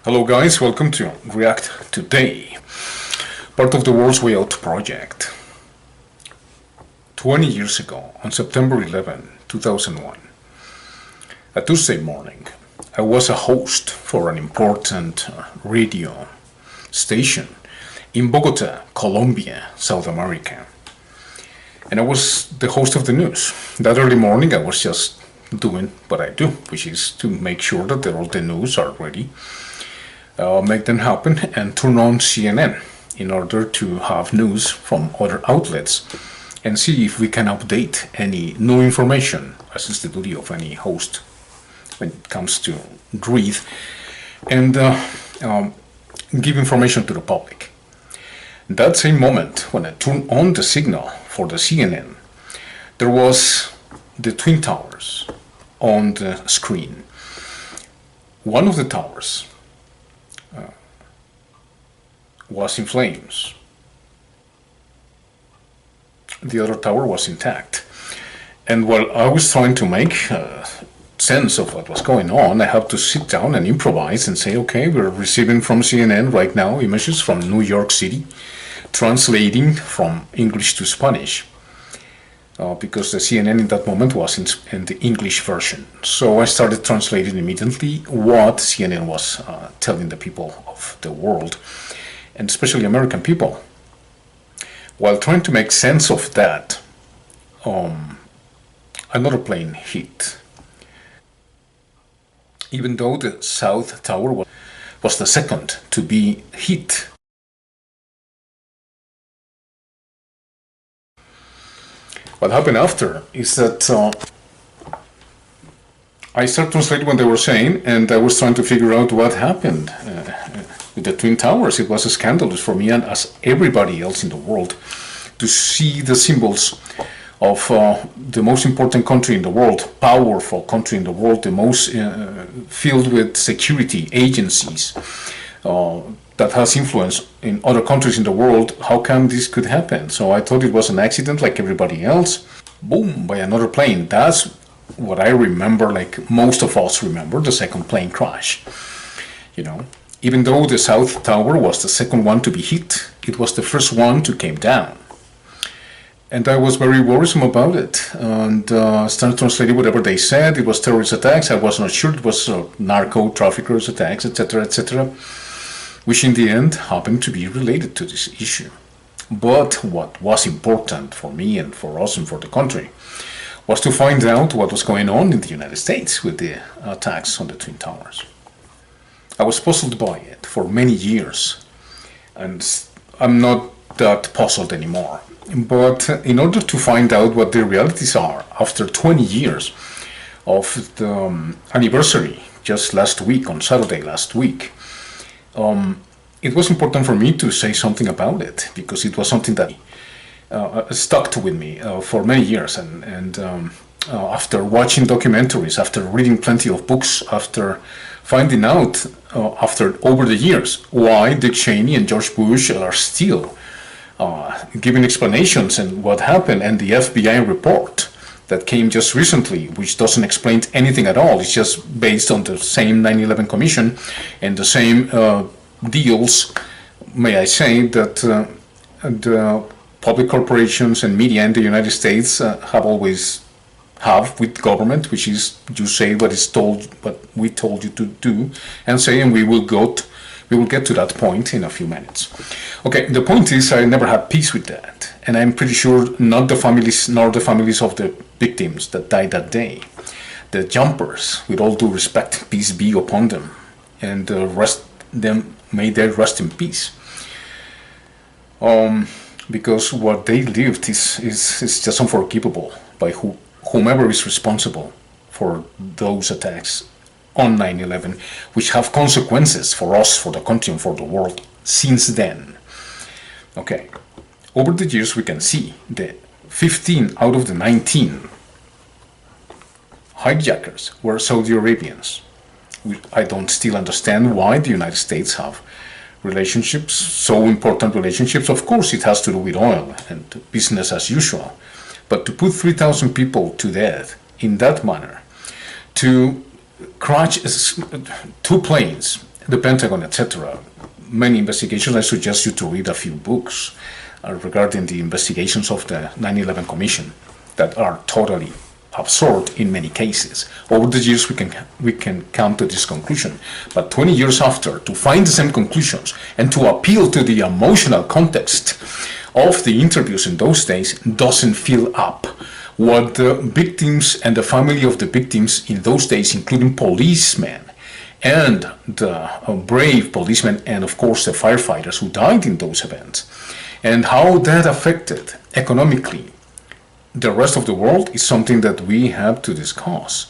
Hello guys, welcome to React Today, part of the World's Way Out project. 20 years ago, on September 11, 2001, a Tuesday morning, I was a host for an important radio station in Bogota, Colombia, South America. And I was the host of the news. That early morning I was just doing what I do, which is to make sure that all the news are ready, make them happen, and turn on CNN in order to have news from other outlets and see if we can update any new information, as is the duty of any host when it comes to read and give information to the public. That same moment, when I turned on the signal for the CNN, there was the Twin Towers on the screen. One of the towers was in flames. The other tower was intact. And while I was trying to make sense of what was going on, I had to sit down and improvise and say, okay, we're receiving from CNN right now images from New York City, translating from English to Spanish, because the CNN in that moment was in the English version. So I started translating immediately what CNN was telling the people of the world, and especially American people. While trying to make sense of that, another plane hit. Even though the South Tower was the second to be hit. What happened after is that I started translating what they were saying, and I was trying to figure out what happened with the Twin Towers. It was scandalous for me and as everybody else in the world to see the symbols of the most important country in the world, powerful country in the world, the most filled with security agencies that has influence in other countries in the world. How come this could happen? So I thought it was an accident like everybody else. Boom, by another plane. That's what I remember, like most of us remember, the second plane crash. You know, even though the South Tower was the second one to be hit, it was the first one to come down. And I was very worrisome about it, and started translating whatever they said. It was terrorist attacks. I was not sure it was narco traffickers attacks, etc., which in the end happened to be related to this issue. But what was important for me and for us and for the country was to find out what was going on in the United States with the attacks on the Twin Towers. I was puzzled by it for many years, and I'm not that puzzled anymore. But in order to find out what the realities are after 20 years of the anniversary, just last week, on Saturday last week, it was important for me to say something about it, because it was something that stuck with me for many years. And after watching documentaries, after reading plenty of books, after finding out after over the years why Dick Cheney and George Bush are still giving explanations and what happened, and the FBI report that came just recently, which doesn't explain anything at all. It's just based on the same 9/11 Commission and the same deals, may I say, that the public corporations and media in the United States have with government, which is you say what we told you to do and say, and we will get to that point in a few minutes. Okay, the point is I never had peace with that, and I'm pretty sure not the families nor the families of the victims that died that day. The jumpers, with all due respect, peace be upon them, and may they rest in peace. Because what they lived is just unforgivable by whomever is responsible for those attacks on 9/11, which have consequences for us, for the country, and for the world since then. Okay, over the years we can see that 15 out of the 19 hijackers were Saudi Arabians. I don't still understand why the United States have relationships, so important relationships. Of course it has to do with oil and business as usual, but to put 3,000 people to death in that manner, to crash two planes the Pentagon, etc. Many investigations. I suggest you to read a few books regarding the investigations of the 9/11 Commission that are totally absurd in many cases. Over the years, we can come to this conclusion, but 20 years after, to find the same conclusions and to appeal to the emotional context of the interviews in those days doesn't fill up what the victims and the family of the victims in those days, including policemen and the brave policemen and of course the firefighters who died in those events, and how that affected economically the rest of the world, is something that we have to discuss.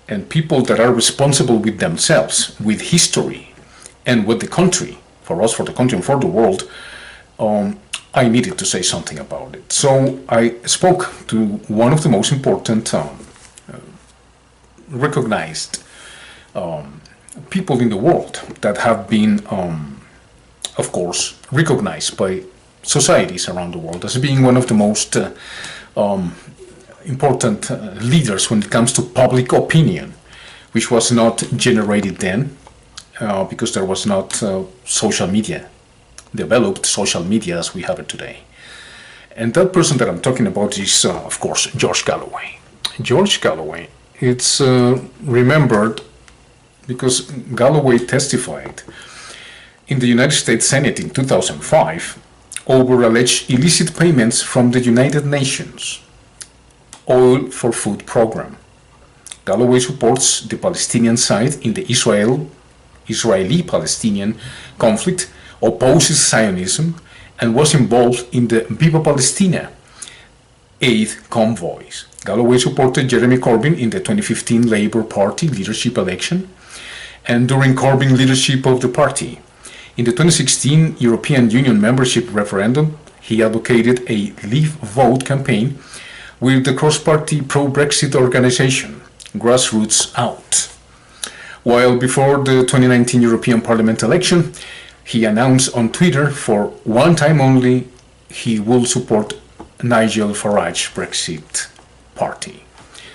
And people that are responsible with themselves, with history, and with the country, for us, for the country, and for the world, I needed to say something about it. So I spoke to one of the most important recognized people in the world that have been, of course, recognized by societies around the world as being one of the most important leaders when it comes to public opinion, which was not generated then because there was not social media, developed social media as we have it today. And that person that I'm talking about is, of course, George Galloway. George Galloway, it's remembered because Galloway testified in the United States Senate in 2005 over alleged illicit payments from the United Nations Oil for Food program. Galloway supports the Palestinian side in the Israeli-Palestinian conflict, opposes Zionism, and was involved in the Viva Palestina aid convoys. Galloway supported Jeremy Corbyn in the 2015 Labour Party leadership election and during Corbyn leadership of the party. In the 2016 European Union membership referendum, he advocated a Leave Vote campaign with the cross-party pro-Brexit organization, Grassroots Out. While before the 2019 European Parliament election, he announced on Twitter for one time only he will support Nigel Farage Brexit party.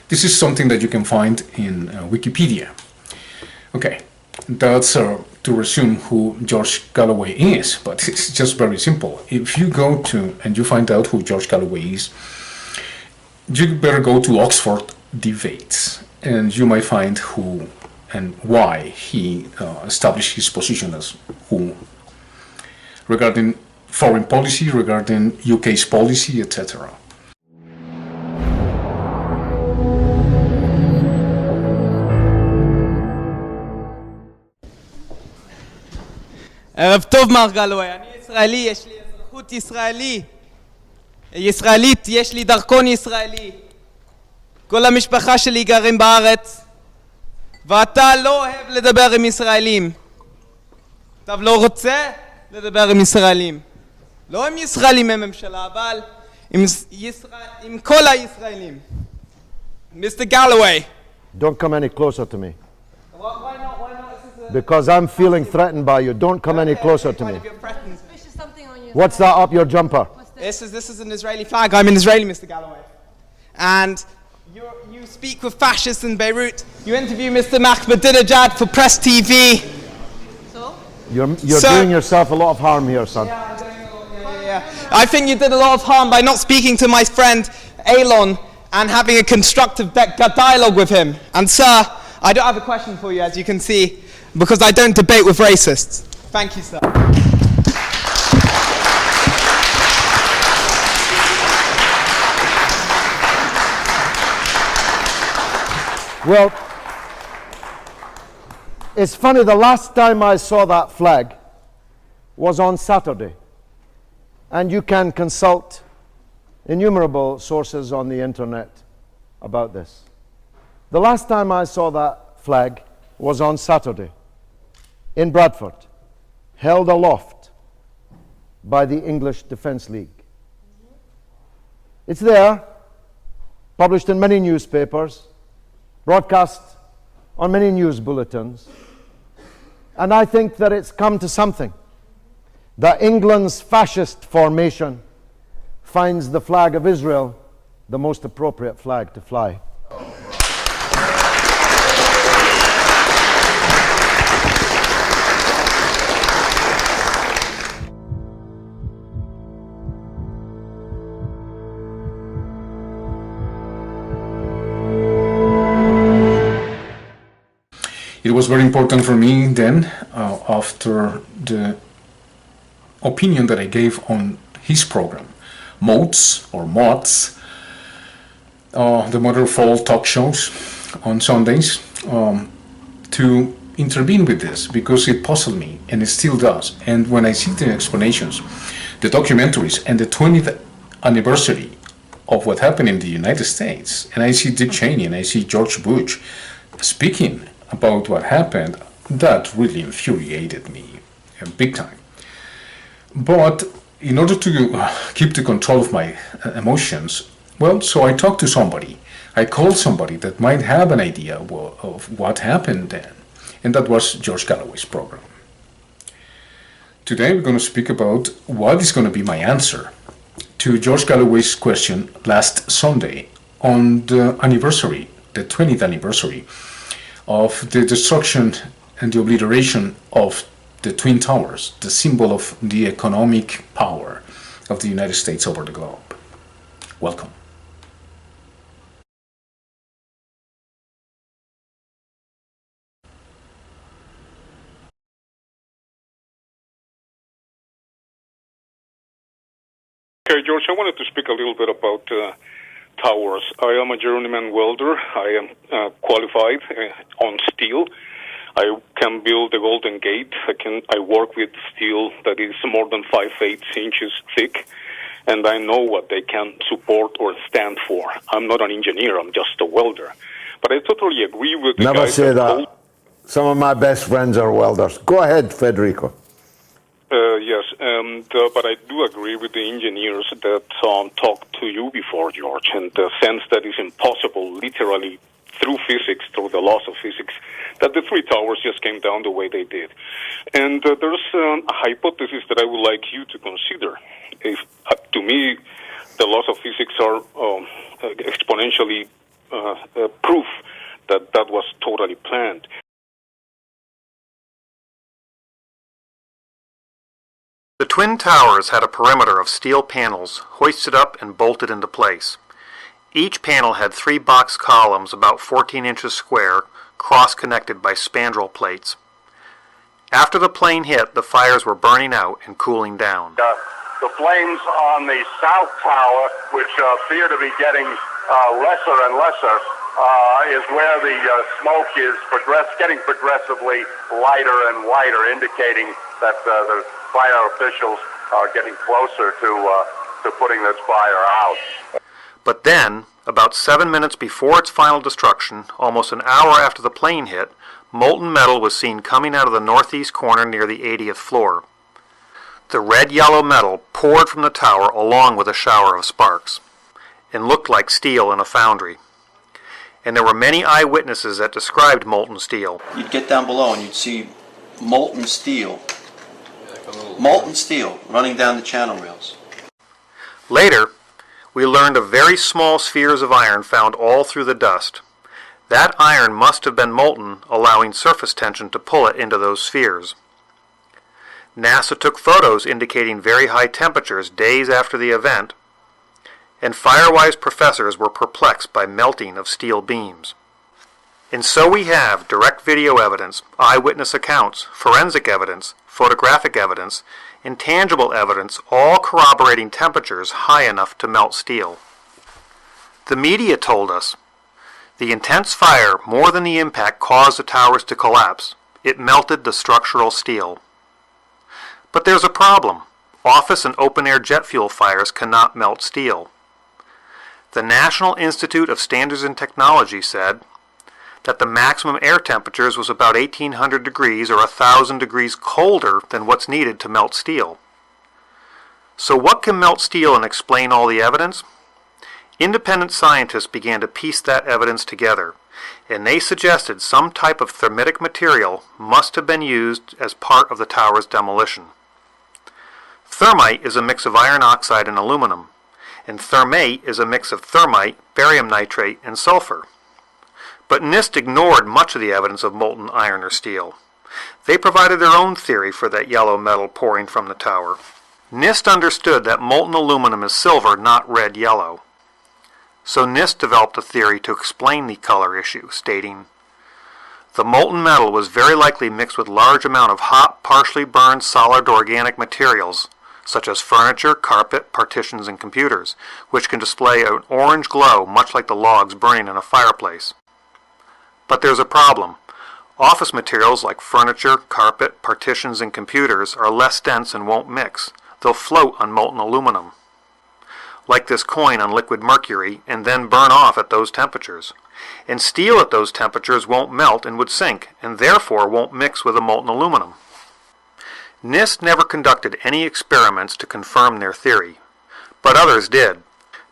This is something that you can find in Wikipedia. Okay, that's to resume who George Galloway is, but it's just very simple. If you go to and you find out who George Galloway is, you better go to Oxford Debates and you might find who and why he established his position as who regarding foreign policy, regarding UK's policy, etc. ערב טוב מר גלווי, אני ישראלי, יש לי אזרחות ישראלית, יש לי דרכון ישראלי. כל המשפחה שלי גרים בארץ, ואתה לא אוהב לדבר עם ישראלים. אתה לא רוצה לדבר עם ישראלים. לא עם ישראלים מהממשלה, אבל עם כל הישראלים. Mr. Galloway. Don't come any closer to me. Why not? Because I'm feeling threatened by you. Don't come any closer to me. What's that up your jumper? This is an Israeli flag. I'm an Israeli, Mr. Galloway. And you speak with fascists in Beirut. You interview Mr. Ahmadinejad for Press TV. So? You're doing yourself a lot of harm here, son. Yeah, I'm doing a lot, yeah. I think you did a lot of harm by not speaking to my friend Elon and having a constructive dialogue with him. And sir, I don't have a question for you, as you can see, because I don't debate with racists. Thank you, sir. Well, it's funny, the last time I saw that flag was on Saturday. And you can consult innumerable sources on the internet about this. The last time I saw that flag was on Saturday in Bradford, held aloft by the English Defence League. It's there, published in many newspapers, broadcast on many news bulletins, and I think that it's come to something, that England's fascist formation finds the flag of Israel the most appropriate flag to fly. It was very important for me then, after the opinion that I gave on his program, Modes or Mods, the Mother of All talk shows on Sundays, to intervene with this, because it puzzled me, and it still does. And when I see the explanations, the documentaries, and the 20th anniversary of what happened in the United States, and I see Dick Cheney and I see George Bush speaking about what happened, that really infuriated me big time. But in order to keep the control of my emotions, well, so I talked to somebody. I called somebody that might have an idea of what happened then, and that was George Galloway's program. Today we're going to speak about what is going to be my answer to George Galloway's question last Sunday on the anniversary, the 20th anniversary of the destruction and the obliteration of the Twin Towers, the symbol of the economic power of the United States over the globe. Welcome. Okay, George, I wanted to speak a little bit about towers. I am a journeyman welder. I am qualified on steel. I can build the Golden Gate. I work with steel that is more than 5/8 inches thick, and I know what they can support or stand for. I'm not an engineer. I'm just a welder. But I totally agree with the Never guys say that. that. Some of my best friends are welders. Go ahead, Federico. Yes, but I do agree with the engineers that talked to you before, George, and the sense that it's impossible, literally, through physics, through the laws of physics, that the three towers just came down the way they did. And there's a hypothesis that I would like you to consider. If, to me, the laws of physics are exponentially proof that that was totally planned. The Twin Towers had a perimeter of steel panels hoisted up and bolted into place. Each panel had 3 box columns about 14 inches square, cross-connected by spandrel plates. After the plane hit, the fires were burning out and cooling down. The flames on the South Tower, which appear to be getting lesser and lesser, is where the smoke is getting progressively lighter and lighter, indicating that the fire officials are getting closer to putting this fire out. But then, about 7 minutes before its final destruction, almost an hour after the plane hit, molten metal was seen coming out of the northeast corner near the 80th floor. The red-yellow metal poured from the tower along with a shower of sparks, and looked like steel in a foundry. And there were many eyewitnesses that described molten steel. You'd get down below and you'd see molten steel running down the channel rails. Later, we learned of very small spheres of iron found all through the dust. That iron must have been molten, allowing surface tension to pull it into those spheres. NASA took photos indicating very high temperatures days after the event, and Firewise professors were perplexed by melting of steel beams. And so we have direct video evidence, eyewitness accounts, forensic evidence, photographic evidence, intangible evidence, all corroborating temperatures high enough to melt steel. The media told us the intense fire, more than the impact, caused the towers to collapse. It melted the structural steel. But there's a problem. Office and open-air jet fuel fires cannot melt steel. The National Institute of Standards and Technology said that the maximum air temperatures was about 1800 degrees or 1000 degrees colder than what's needed to melt steel. So what can melt steel and explain all the evidence? Independent scientists began to piece that evidence together, and they suggested some type of thermitic material must have been used as part of the tower's demolition. Thermite is a mix of iron oxide and aluminum, and thermate is a mix of thermite, barium nitrate, and sulfur. But NIST ignored much of the evidence of molten iron or steel. They provided their own theory for that yellow metal pouring from the tower. NIST understood that molten aluminum is silver, not red-yellow. So NIST developed a theory to explain the color issue, stating, The molten metal was very likely mixed with large amount of hot, partially burned solid organic materials, such as furniture, carpet, partitions, and computers, which can display an orange glow much like the logs burning in a fireplace. But there's a problem. Office materials like furniture, carpet, partitions, and computers are less dense and won't mix. They'll float on molten aluminum, like this coin on liquid mercury, and then burn off at those temperatures. And steel at those temperatures won't melt and would sink, and therefore won't mix with the molten aluminum. NIST never conducted any experiments to confirm their theory, but others did.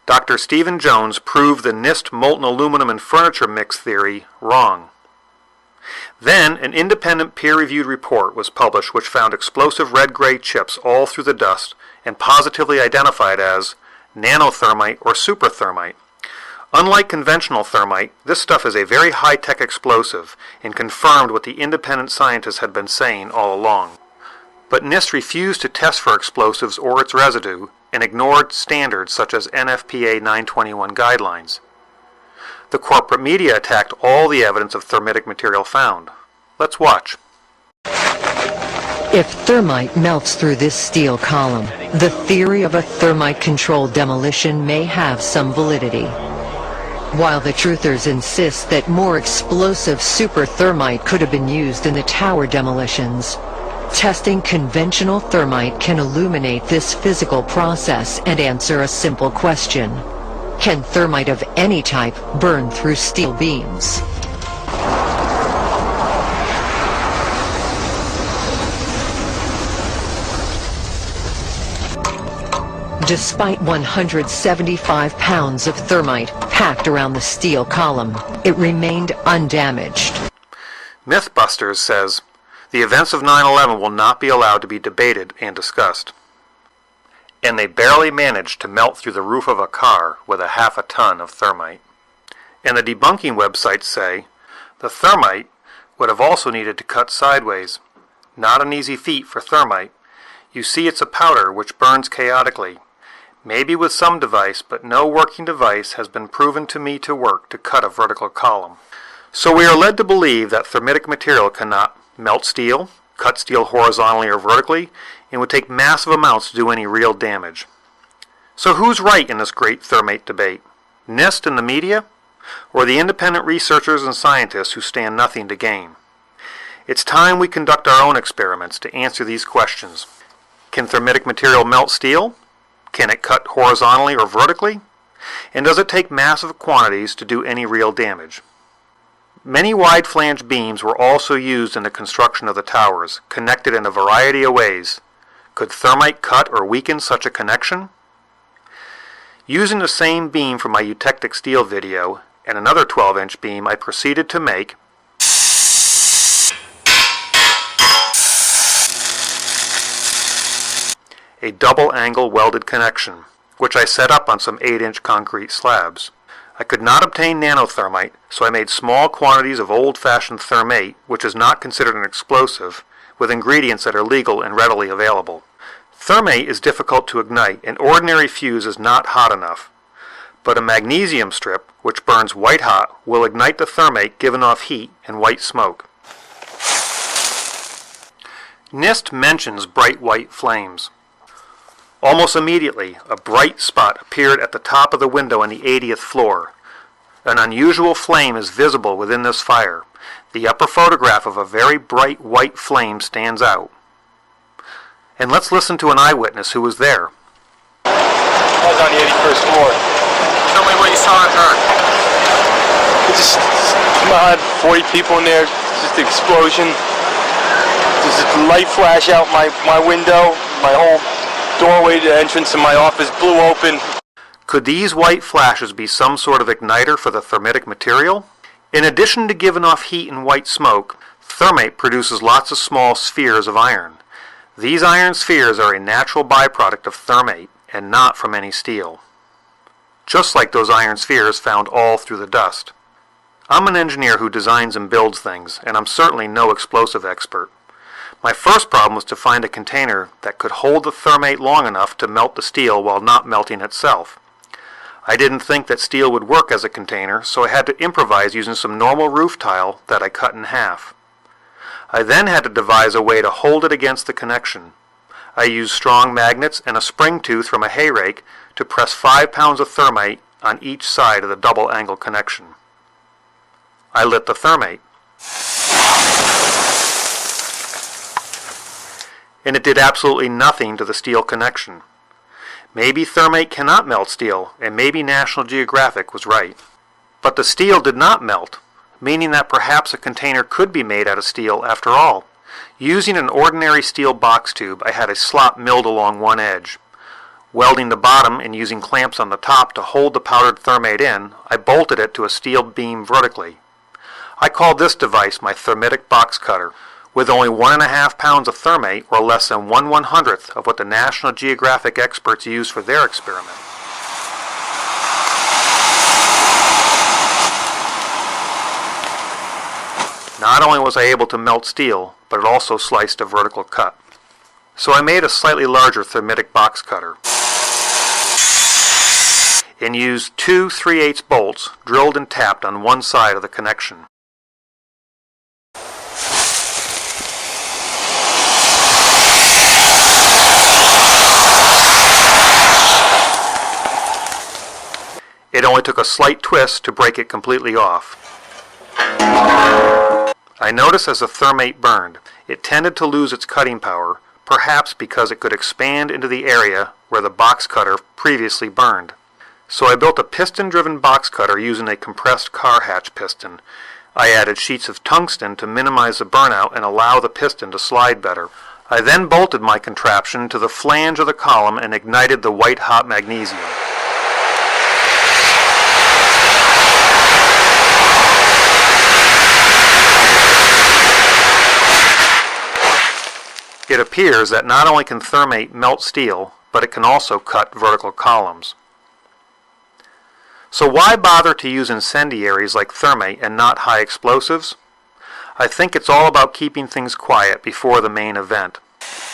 Dr. Stephen Jones proved the NIST molten aluminum and furniture mix theory wrong. Then, an independent peer-reviewed report was published which found explosive red-gray chips all through the dust and positively identified as nanothermite or superthermite. Unlike conventional thermite, this stuff is a very high-tech explosive and confirmed what the independent scientists had been saying all along. But NIST refused to test for explosives or its residue and ignored standards such as NFPA 921 guidelines. The corporate media attacked all the evidence of thermitic material found. Let's watch. If thermite melts through this steel column, the theory of a thermite-controlled demolition may have some validity. While the truthers insist that more explosive super thermite could have been used in the tower demolitions, testing conventional thermite can illuminate this physical process and answer a simple question. Can thermite of any type burn through steel beams? Despite 175 pounds of thermite packed around the steel column, it remained undamaged. Mythbusters says, the events of 9/11 will not be allowed to be debated and discussed. And they barely managed to melt through the roof of a car with a half a ton of thermite. And the debunking websites say, the thermite would have also needed to cut sideways. Not an easy feat for thermite. You see, it's a powder which burns chaotically. Maybe with some device, but no working device has been proven to me to work to cut a vertical column. So we are led to believe that thermitic material cannot melt steel, cut steel horizontally or vertically, and would take massive amounts to do any real damage. So who's right in this great thermite debate? NIST and the media? Or the independent researchers and scientists who stand nothing to gain? It's time we conduct our own experiments to answer these questions. Can thermitic material melt steel? Can it cut horizontally or vertically? And does it take massive quantities to do any real damage? Many wide-flange beams were also used in the construction of the towers, connected in a variety of ways. Could thermite cut or weaken such a connection? Using the same beam from my eutectic steel video and another 12-inch beam, I proceeded to make a double-angle welded connection, which I set up on some 8-inch concrete slabs. I could not obtain nanothermite, so I made small quantities of old-fashioned thermate, which is not considered an explosive, with ingredients that are legal and readily available. Thermate is difficult to ignite, and ordinary fuse is not hot enough. But a magnesium strip, which burns white hot, will ignite the thermate giving off heat and white smoke. NIST mentions bright white flames. Almost immediately, a bright spot appeared at the top of the window on the 80th floor. An unusual flame is visible within this fire. The upper photograph of a very bright white flame stands out. And let's listen to an eyewitness who was there. I was on the 81st floor. Tell me what you saw and heard. It just had 40 people in there, just an explosion. There's a light flash out my window, my whole doorway to the entrance to my office blew open. Could these white flashes be some sort of igniter for the thermitic material? In addition to giving off heat and white smoke, thermate produces lots of small spheres of iron. These iron spheres are a natural byproduct of thermate and not from any steel. Just like those iron spheres found all through the dust. I'm an engineer who designs and builds things, and I'm certainly no explosive expert. My first problem was to find a container that could hold the thermate long enough to melt the steel while not melting itself. I didn't think that steel would work as a container, so I had to improvise using some normal roof tile that I cut in half. I then had to devise a way to hold it against the connection. I used strong magnets and a spring tooth from a hay rake to press 5 pounds of thermite on each side of the double angle connection. I lit the thermite, and it did absolutely nothing to the steel connection. Maybe thermite cannot melt steel, and maybe National Geographic was right. But the steel did not melt, meaning that perhaps a container could be made out of steel after all. Using an ordinary steel box tube, I had a slot milled along one edge. Welding the bottom and using clamps on the top to hold the powdered thermite in, I bolted it to a steel beam vertically. I called this device my thermitic box cutter. With only 1.5 pounds of thermite, or less than 1/100th of what the National Geographic experts used for their experiment. Not only was I able to melt steel, but it also sliced a vertical cut. So I made a slightly larger thermitic box cutter and used 2 3/8 bolts drilled and tapped on one side of the connection. It only took a slight twist to break it completely off. I noticed as the thermite burned, it tended to lose its cutting power, perhaps because it could expand into the area where the box cutter previously burned. So I built a piston-driven box cutter using a compressed car hatch piston. I added sheets of tungsten to minimize the burnout and allow the piston to slide better. I then bolted my contraption to the flange of the column and ignited the white-hot magnesium. It appears that not only can thermite melt steel, but it can also cut vertical columns. So why bother to use incendiaries like thermite and not high explosives? I think it's all about keeping things quiet before the main event.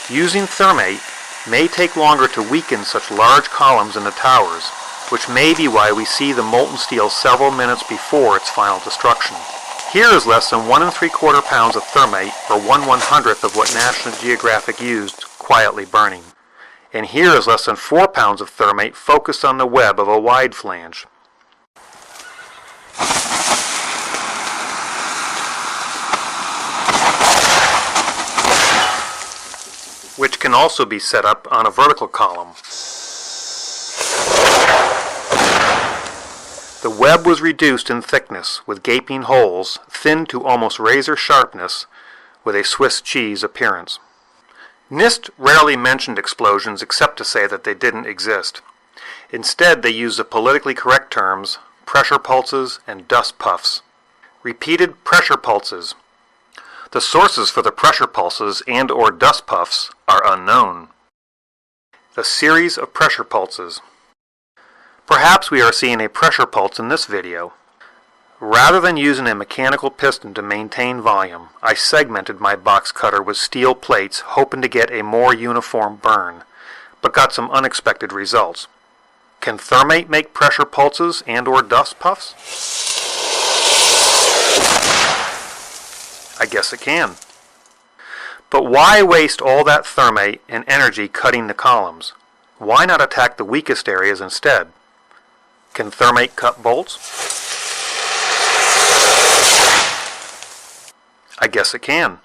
Using thermite may take longer to weaken such large columns in the towers, which may be why we see the molten steel several minutes before its final destruction. Here is less than 1 3/4 pounds of thermite, or 1/100th of what National Geographic used, quietly burning. And here is less than 4 pounds of thermite focused on the web of a wide flange. Which can also be set up on a vertical column. The web was reduced in thickness, with gaping holes, thinned to almost razor sharpness, with a Swiss cheese appearance. NIST rarely mentioned explosions except to say that they didn't exist. Instead, they used the politically correct terms pressure pulses and dust puffs. Repeated pressure pulses. The sources for the pressure pulses and/or dust puffs are unknown. A series of pressure pulses. Perhaps we are seeing a pressure pulse in this video. Rather than using a mechanical piston to maintain volume, I segmented my box cutter with steel plates hoping to get a more uniform burn, but got some unexpected results. Can thermite make pressure pulses and/or dust puffs? I guess it can. But why waste all that thermite and energy cutting the columns? Why not attack the weakest areas instead? Can thermite cut bolts? I guess it can.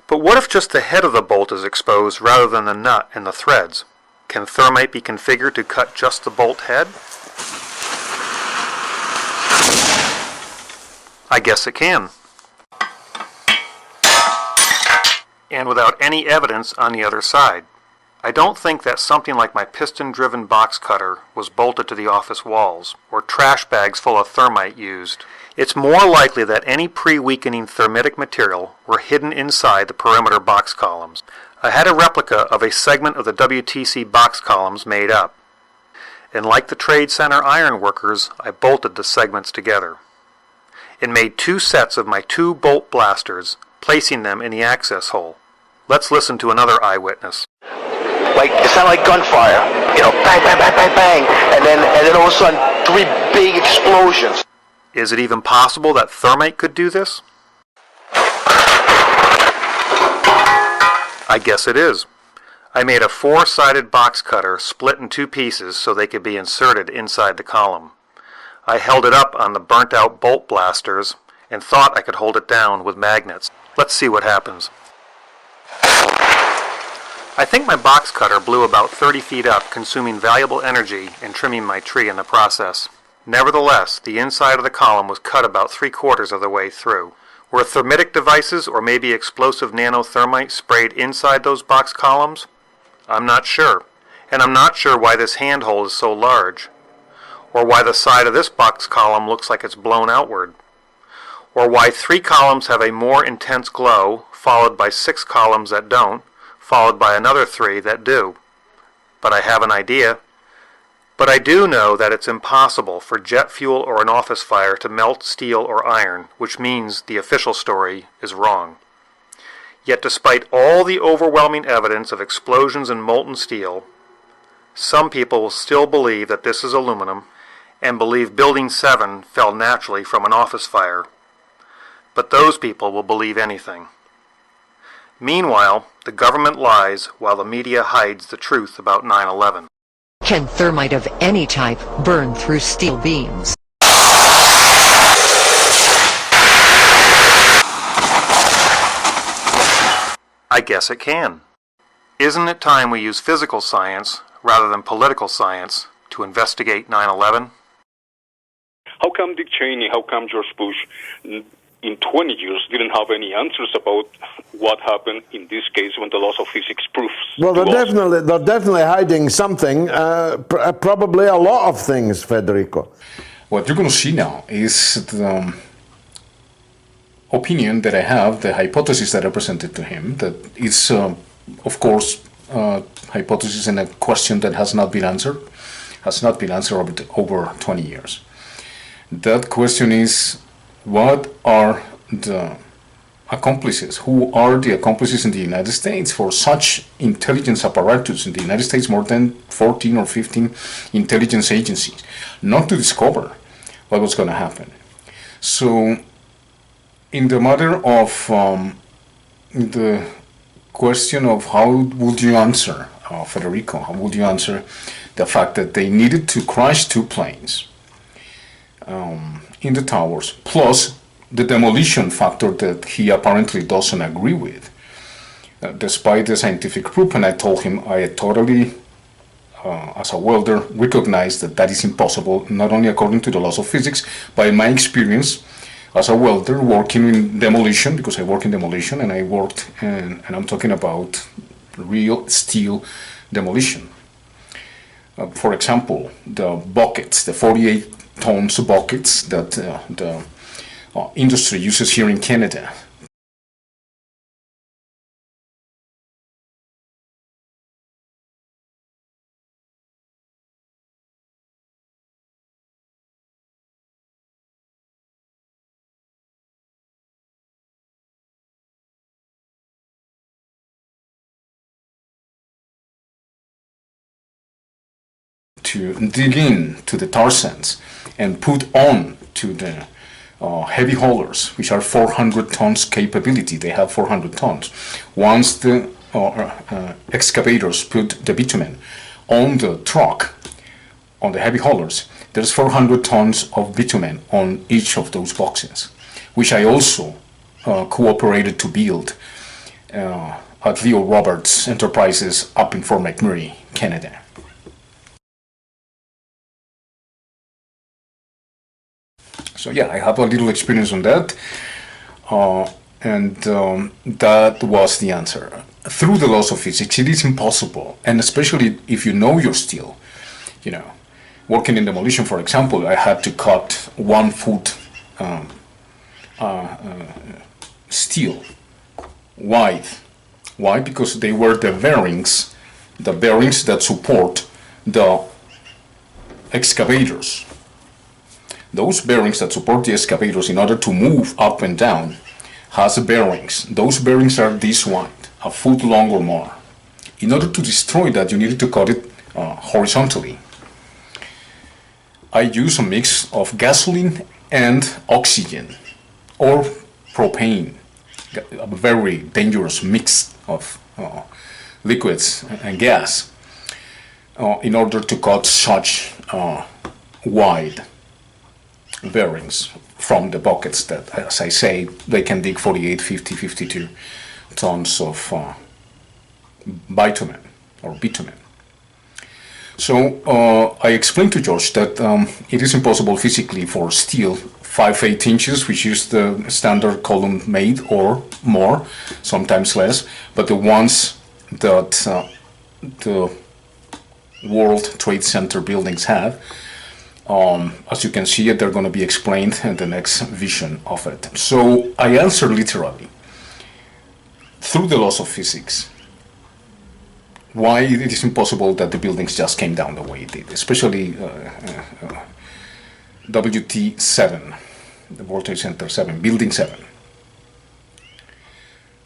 But what if just the head of the bolt is exposed rather than the nut and the threads? Can thermite be configured to cut just the bolt head? I guess it can. And without any evidence on the other side. I don't think that something like my piston-driven box cutter was bolted to the office walls, or trash bags full of thermite used. It's more likely that any pre-weakening thermitic material were hidden inside the perimeter box columns. I had a replica of a segment of the WTC box columns made up. And like the Trade Center iron workers, I bolted the segments together. And made 2 sets of my 2 bolt blasters, placing them in the access hole. Let's listen to another eyewitness. like it sounded like gunfire. You know, bang, bang, bang, bang, bang, and then all of a sudden, 3 big explosions. Is it even possible that thermite could do this? I guess it is. I made a 4-sided box cutter split in 2 pieces so they could be inserted inside the column. I held it up on the burnt-out bolt blasters and thought I could hold it down with magnets. Let's see what happens. I think my box cutter blew about 30 feet up, consuming valuable energy and trimming my tree in the process. Nevertheless, the inside of the column was cut about 3/4 of the way through. Were thermitic devices or maybe explosive nanothermite sprayed inside those box columns? I'm not sure. And I'm not sure why this handhold is so large. Or why the side of this box column looks like it's blown outward. Or why 3 columns have a more intense glow, followed by 6 columns that don't, followed by another 3 that do. But I have an idea. But I do know that it's impossible for jet fuel or an office fire to melt steel or iron, which means the official story is wrong. Yet despite all the overwhelming evidence of explosions in molten steel, some people will still believe that this is aluminum and believe Building 7 fell naturally from an office fire. But those people will believe anything. Meanwhile, the government lies while the media hides the truth about 9/11. Can thermite of any type burn through steel beams? I guess it can. Isn't it time we use physical science rather than political science to investigate 9/11? How come Dick Cheney, how come George Bush in 20 years didn't have any answers about what happened in this case when the laws of physics proves? Well, they're definitely hiding something, probably a lot of things, Federico. What you're going to see now is the opinion that I have, the hypothesis that I presented to him, that is, of course, hypothesis and a question that has not been answered over 20 years. That question is, what are the accomplices? Who are the accomplices in the United States for such intelligence apparatus? In the United States, more than 14 or 15 intelligence agencies, not to discover what was going to happen. So, in the matter of the question of how would you answer, Federico, how would you answer the fact that they needed to crash 2 planes in the towers, plus the demolition factor that he apparently doesn't agree with, despite the scientific proof. And I told him I totally, as a welder, recognize that that is impossible, not only according to the laws of physics, but in my experience as a welder working in demolition, because I work in demolition, and I worked, and I'm talking about real steel demolition. For example, the buckets, the 48 tons buckets that the industry uses here in Canada. To dig in to the tar sands and put on to the heavy haulers, which are 400 tons capability. They have 400 tons. Once the excavators put the bitumen on the truck, on the heavy haulers, there's 400 tons of bitumen on each of those boxes, which I also cooperated to build at Leo Roberts Enterprises up in Fort McMurray, Canada. So yeah, I have a little experience on that, and that was the answer. Through the laws of physics, it is impossible, and especially if you know your steel. You know, working in demolition, for example, I had to cut 1 foot steel wide. Why? Because they were the bearings that support the excavators. Those bearings that support the excavators in order to move up and down has bearings. Those bearings are this wide, a foot long or more. In order to destroy that, you needed to cut it horizontally. I use a mix of gasoline and oxygen, or propane, a very dangerous mix of liquids and gas, in order to cut such wide bearings from the buckets that, as I say, they can dig 48, 50, 52 tons of bitumen or bitumen. So I explained to George that it is impossible physically for steel 5/8 inches, which is the standard column made, or more, sometimes less, but the ones that the World Trade Center buildings have, as you can see, they're going to be explained in the next vision of it. So I answer literally, through the laws of physics, why it is impossible that the buildings just came down the way it did, especially WT7, the World Trade Center 7, Building 7.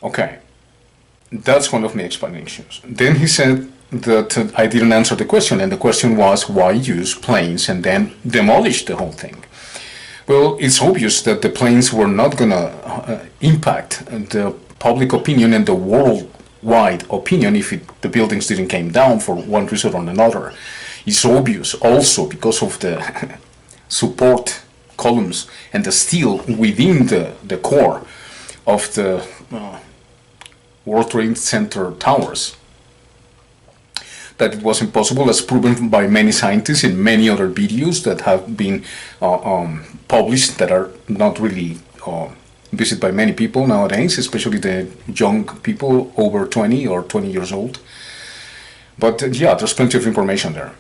Okay, that's one of my explanations. Then he said that I didn't answer the question, and the question was, why use planes and then demolish the whole thing? Well, it's obvious that the planes were not going to impact the public opinion and the worldwide opinion if the buildings didn't came down for one reason or another. It's obvious also because of the support columns and the steel within the core of the World Trade Center towers, that it was impossible, as proven by many scientists in many other videos that have been published, that are not really visited by many people nowadays, especially the young people over 20 or 20 years old. But yeah, there's plenty of information there.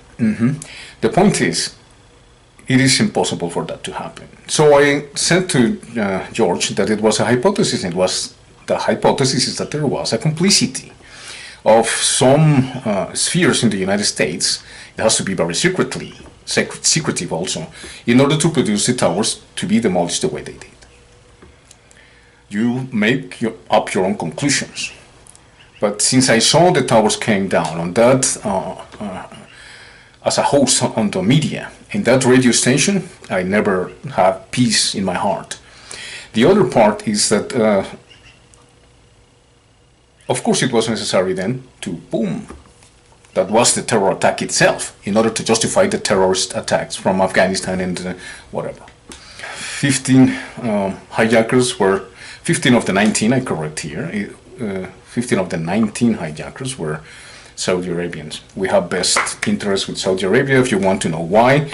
The point is, it is impossible for that to happen. So I said to George that it was a hypothesis. The hypothesis is that there was a complicity of some spheres in the United States. It has to be very secretive also, in order to produce the towers to be demolished the way they did. You make up your own conclusions. But since I saw the towers came down on that, as a host on the media, in that radio station, I never had peace in my heart. The other part is that of course, it was necessary then to boom. That was the terror attack itself, in order to justify the terrorist attacks from Afghanistan and whatever. 15 hijackers were, 15 of the 19, I correct here, 15 of the 19 hijackers were Saudi Arabians. We have best interest with Saudi Arabia, if you want to know why.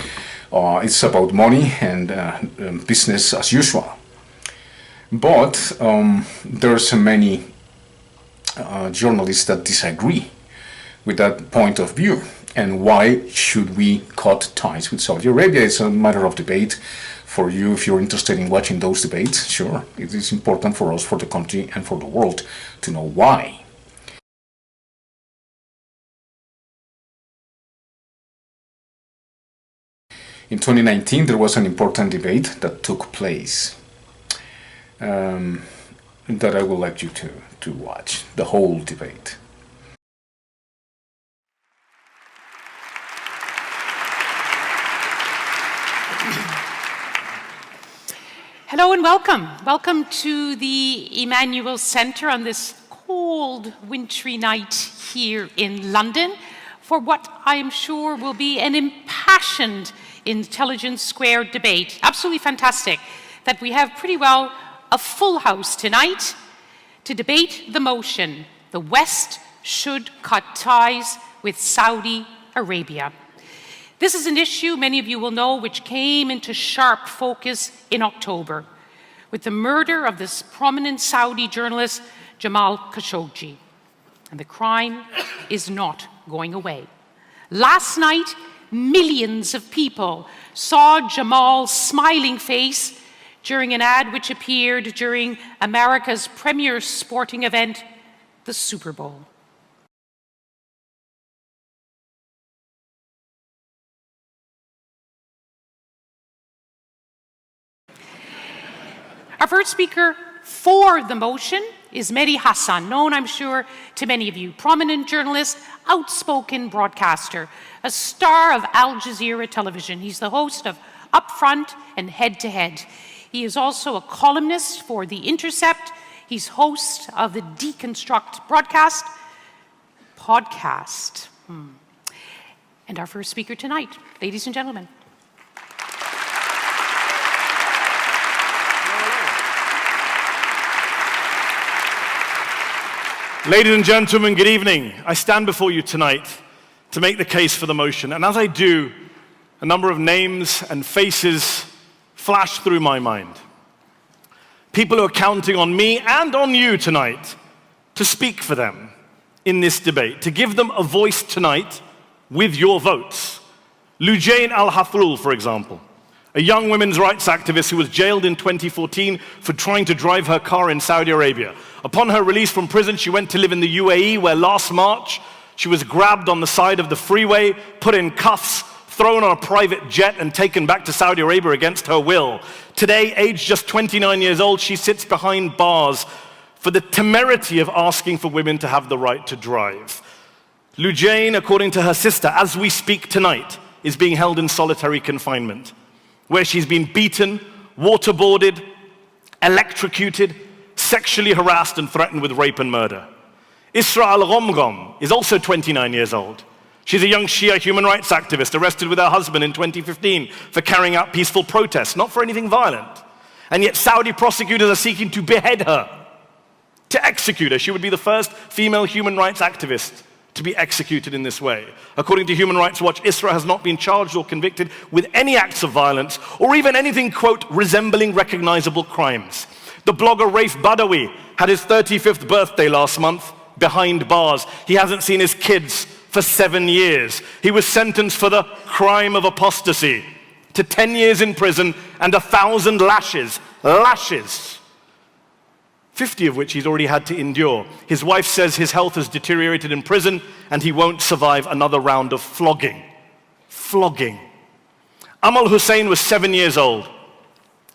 It's about money and business as usual. But there's many journalists that disagree with that point of view. And why should we cut ties with Saudi Arabia? It's a matter of debate for you if you're interested in watching those debates. Sure, it is important for us, for the country and for the world to know why. In 2019 there was an important debate that took place that I would like you to watch, the whole debate. Hello and welcome. Welcome to the Emmanuel Center on this cold, wintry night here in London for what I am sure will be an impassioned Intelligence Squared debate. Absolutely fantastic that we have pretty well a full house tonight to debate the motion, the West should cut ties with Saudi Arabia. This is an issue, many of you will know, which came into sharp focus in October with the murder of this prominent Saudi journalist, Jamal Khashoggi. And the crime is not going away. Last night, millions of people saw Jamal's smiling face during an ad which appeared during America's premier sporting event, the Super Bowl. Our first speaker for the motion is Mehdi Hassan, known, I'm sure, to many of you. Prominent journalist, outspoken broadcaster, a star of Al Jazeera television. He's the host of Upfront and Head to Head. He is also a columnist for The Intercept. He's host of the Deconstruct podcast. And our first speaker tonight, ladies and gentlemen. Ladies and gentlemen, good evening. I stand before you tonight to make the case for the motion. And as I do, a number of names and faces flash through my mind. People who are counting on me and on you tonight to speak for them in this debate, to give them a voice tonight with your votes. Lujain al-Hathrul, for example, a young women's rights activist who was jailed in 2014 for trying to drive her car in Saudi Arabia. Upon her release from prison, she went to live in the UAE, where last March she was grabbed on the side of the freeway, put in cuffs, thrown on a private jet and taken back to Saudi Arabia against her will. Today, aged just 29 years old, she sits behind bars for the temerity of asking for women to have the right to drive. Lujain, according to her sister, as we speak tonight, is being held in solitary confinement, where she's been beaten, waterboarded, electrocuted, sexually harassed and threatened with rape and murder. Isra al-Ghamgham is also 29 years old. She's a young Shia human rights activist arrested with her husband in 2015 for carrying out peaceful protests, not for anything violent. And yet Saudi prosecutors are seeking to behead her, to execute her. She would be the first female human rights activist to be executed in this way. According to Human Rights Watch, Isra has not been charged or convicted with any acts of violence or even anything, quote, resembling recognizable crimes. The blogger Raif Badawi had his 35th birthday last month behind bars. He hasn't seen his kids for 7 years. He was sentenced for the crime of apostasy to 10 years in prison and 1,000 lashes. 50 of which he's already had to endure. His wife says his health has deteriorated in prison and he won't survive another round of flogging. Amal Hussein was 7 years old.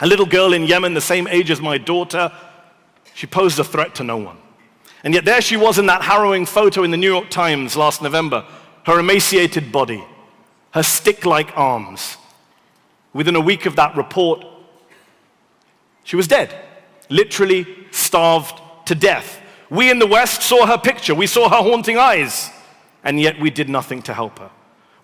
A little girl in Yemen, the same age as my daughter. She posed a threat to no one. And yet there she was in that harrowing photo in the New York Times last November. Her emaciated body, her stick-like arms. Within a week of that report, she was dead. Literally starved to death. We in the West saw her picture. We saw her haunting eyes. And yet we did nothing to help her.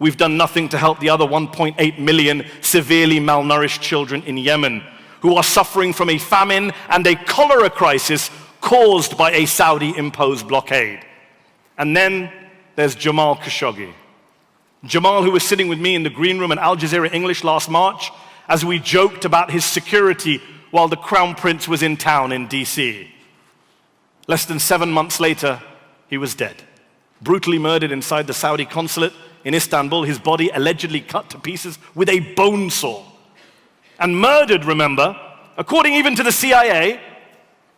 We've done nothing to help the other 1.8 million severely malnourished children in Yemen who are suffering from a famine and a cholera crisis caused by a Saudi-imposed blockade. And then there's Jamal Khashoggi. Jamal, who was sitting with me in the green room at Al Jazeera English last March as we joked about his security while the Crown Prince was in town in DC. Less than 7 months later, he was dead. Brutally murdered inside the Saudi consulate in Istanbul, his body allegedly cut to pieces with a bone saw. And murdered, remember, according even to the CIA,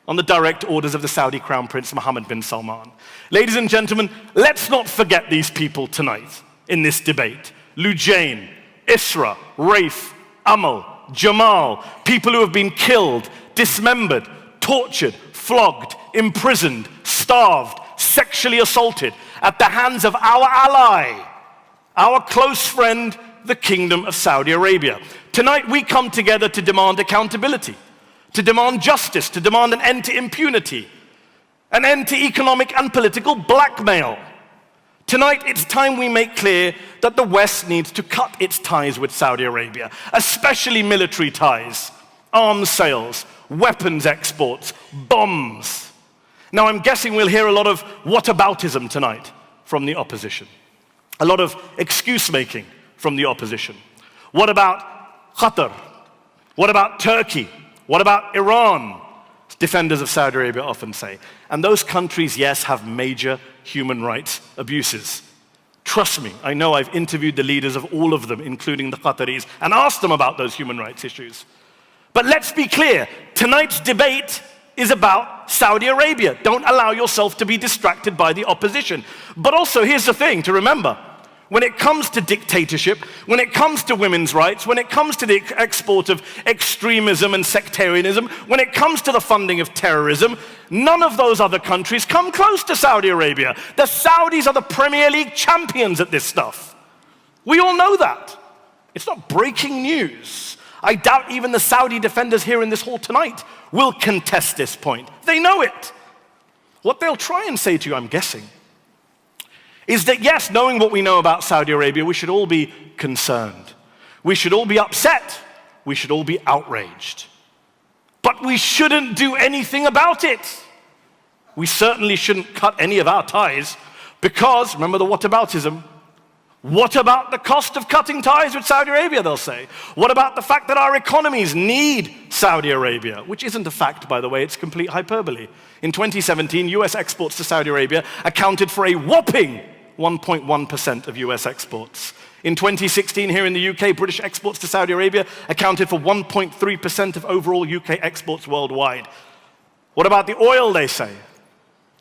on the direct orders of the Saudi Crown Prince Mohammed bin Salman. Ladies and gentlemen, let's not forget these people tonight in this debate. Lujain, Isra, Raif, Amal, Jamal, people who have been killed, dismembered, tortured, flogged, imprisoned, starved, sexually assaulted at the hands of our ally, our close friend, the Kingdom of Saudi Arabia. Tonight we come together to demand accountability, to demand justice, to demand an end to impunity, an end to economic and political blackmail. Tonight, it's time we make clear that the West needs to cut its ties with Saudi Arabia, especially military ties, arms sales, weapons exports, bombs. Now, I'm guessing we'll hear a lot of whataboutism tonight from the opposition, a lot of excuse-making from the opposition. What about Qatar? What about Turkey? What about Iran? Defenders of Saudi Arabia often say. And those countries, yes, have major human rights abuses. Trust me, I know I've interviewed the leaders of all of them, including the Qataris, and asked them about those human rights issues. But let's be clear, tonight's debate is about Saudi Arabia. Don't allow yourself to be distracted by the opposition. But also, here's the thing to remember. when it comes to dictatorship, when it comes to women's rights, when it comes to the export of extremism and sectarianism, when it comes to the funding of terrorism, none of those other countries come close to Saudi Arabia. The Saudis are the Premier League champions at this stuff. We all know that. It's not breaking news. I doubt even the Saudi defenders here in this hall tonight will contest this point. They know it. What they'll try and say to you, I'm guessing, is that yes, knowing what we know about Saudi Arabia, we should all be concerned. We should all be upset. We should all be outraged. But we shouldn't do anything about it. We certainly shouldn't cut any of our ties because, remember the whataboutism, what about the cost of cutting ties with Saudi Arabia, they'll say. What about the fact that our economies need Saudi Arabia? Which isn't a fact, by the way, it's complete hyperbole. In 2017, US exports to Saudi Arabia accounted for a whopping 1.1% of US exports. In 2016, here in the UK, British exports to Saudi Arabia accounted for 1.3% of overall UK exports worldwide. What about the oil, they say?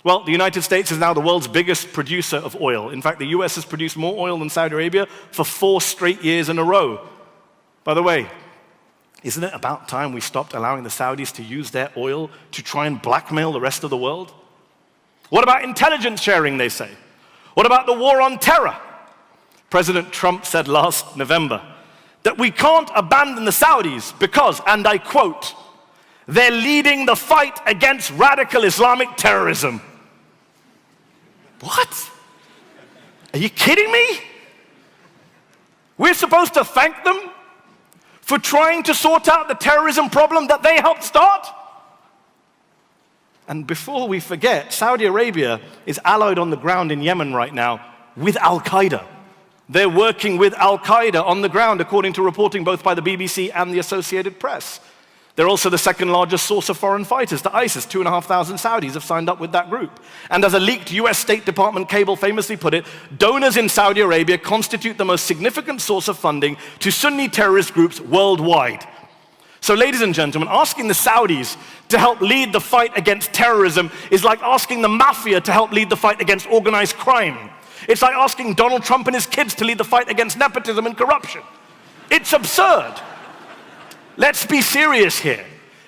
Well, the United States is now the world's biggest producer of oil. In fact, the US has produced more oil than Saudi Arabia for 4 straight years in a row. By the way, isn't it about time we stopped allowing the Saudis to use their oil to try and blackmail the rest of the world? What about intelligence sharing, they say? What about the war on terror? President Trump said last November that we can't abandon the Saudis because, and I quote, they're leading the fight against radical Islamic terrorism. What? Are you kidding me? We're supposed to thank them for trying to sort out the terrorism problem that they helped start? And before we forget, Saudi Arabia is allied on the ground in Yemen right now with Al-Qaeda. They're working with Al-Qaeda on the ground, according to reporting both by the BBC and the Associated Press. They're also the second largest source of foreign fighters to ISIS. 2,500 Saudis have signed up with that group. And as a leaked US State Department cable famously put it, donors in Saudi Arabia constitute the most significant source of funding to Sunni terrorist groups worldwide. So ladies and gentlemen, asking the Saudis to help lead the fight against terrorism is like asking the mafia to help lead the fight against organized crime. It's like asking Donald Trump and his kids to lead the fight against nepotism and corruption. It's absurd. Let's be serious here.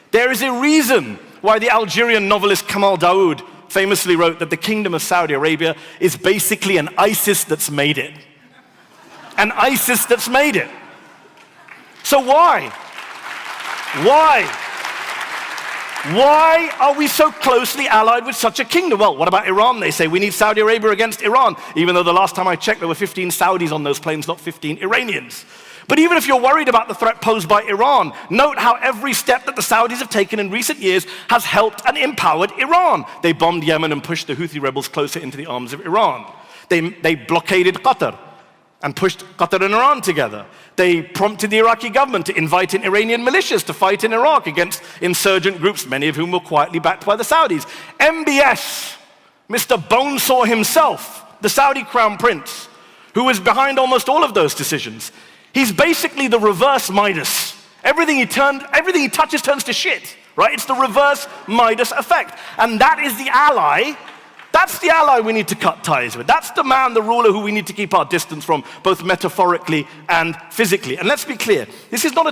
There is a reason why the Algerian novelist Kamal Daoud famously wrote that the Kingdom of Saudi Arabia is basically an ISIS that's made it. An ISIS that's made it. So why? Why are we so closely allied with such a kingdom? Well, what about Iran? They say we need Saudi Arabia against Iran, even though the last time I checked there were 15 Saudis on those planes, not 15 Iranians. But even if you're worried about the threat posed by Iran, note how every step that the Saudis have taken in recent years has helped and empowered Iran. They bombed Yemen and pushed the Houthi rebels closer into the arms of Iran. They blockaded Qatar and pushed Qatar and Iran together. They prompted the Iraqi government to invite in Iranian militias to fight in Iraq against insurgent groups, many of whom were quietly backed by the Saudis. MBS, Mr. Bonesaw himself, the Saudi crown prince, who was behind almost all of those decisions, he's basically the reverse Midas. Everything he touches turns to shit, right? It's the reverse Midas effect. And that is the ally. That's the ally we need to cut ties with. That's the man, the ruler who we need to keep our distance from, both metaphorically and physically. And let's be clear, this is not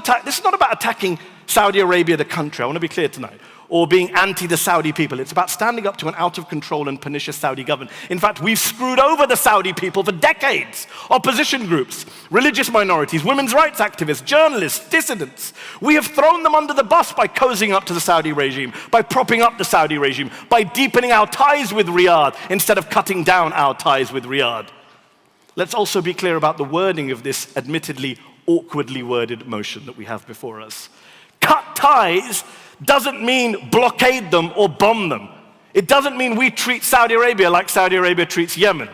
about attacking Saudi Arabia, the country. I want to be clear tonight. Or being anti the Saudi people. It's about standing up to an out of control and pernicious Saudi government. In fact, we've screwed over the Saudi people for decades. Opposition groups, religious minorities, women's rights activists, journalists, dissidents. We have thrown them under the bus by cozying up to the Saudi regime, by propping up the Saudi regime, by deepening our ties with Riyadh instead of cutting down our ties with Riyadh. Let's also be clear about the wording of this admittedly awkwardly worded motion that we have before us. Cut ties doesn't mean blockade them or bomb them. It doesn't mean we treat Saudi Arabia like Saudi Arabia treats Yemen.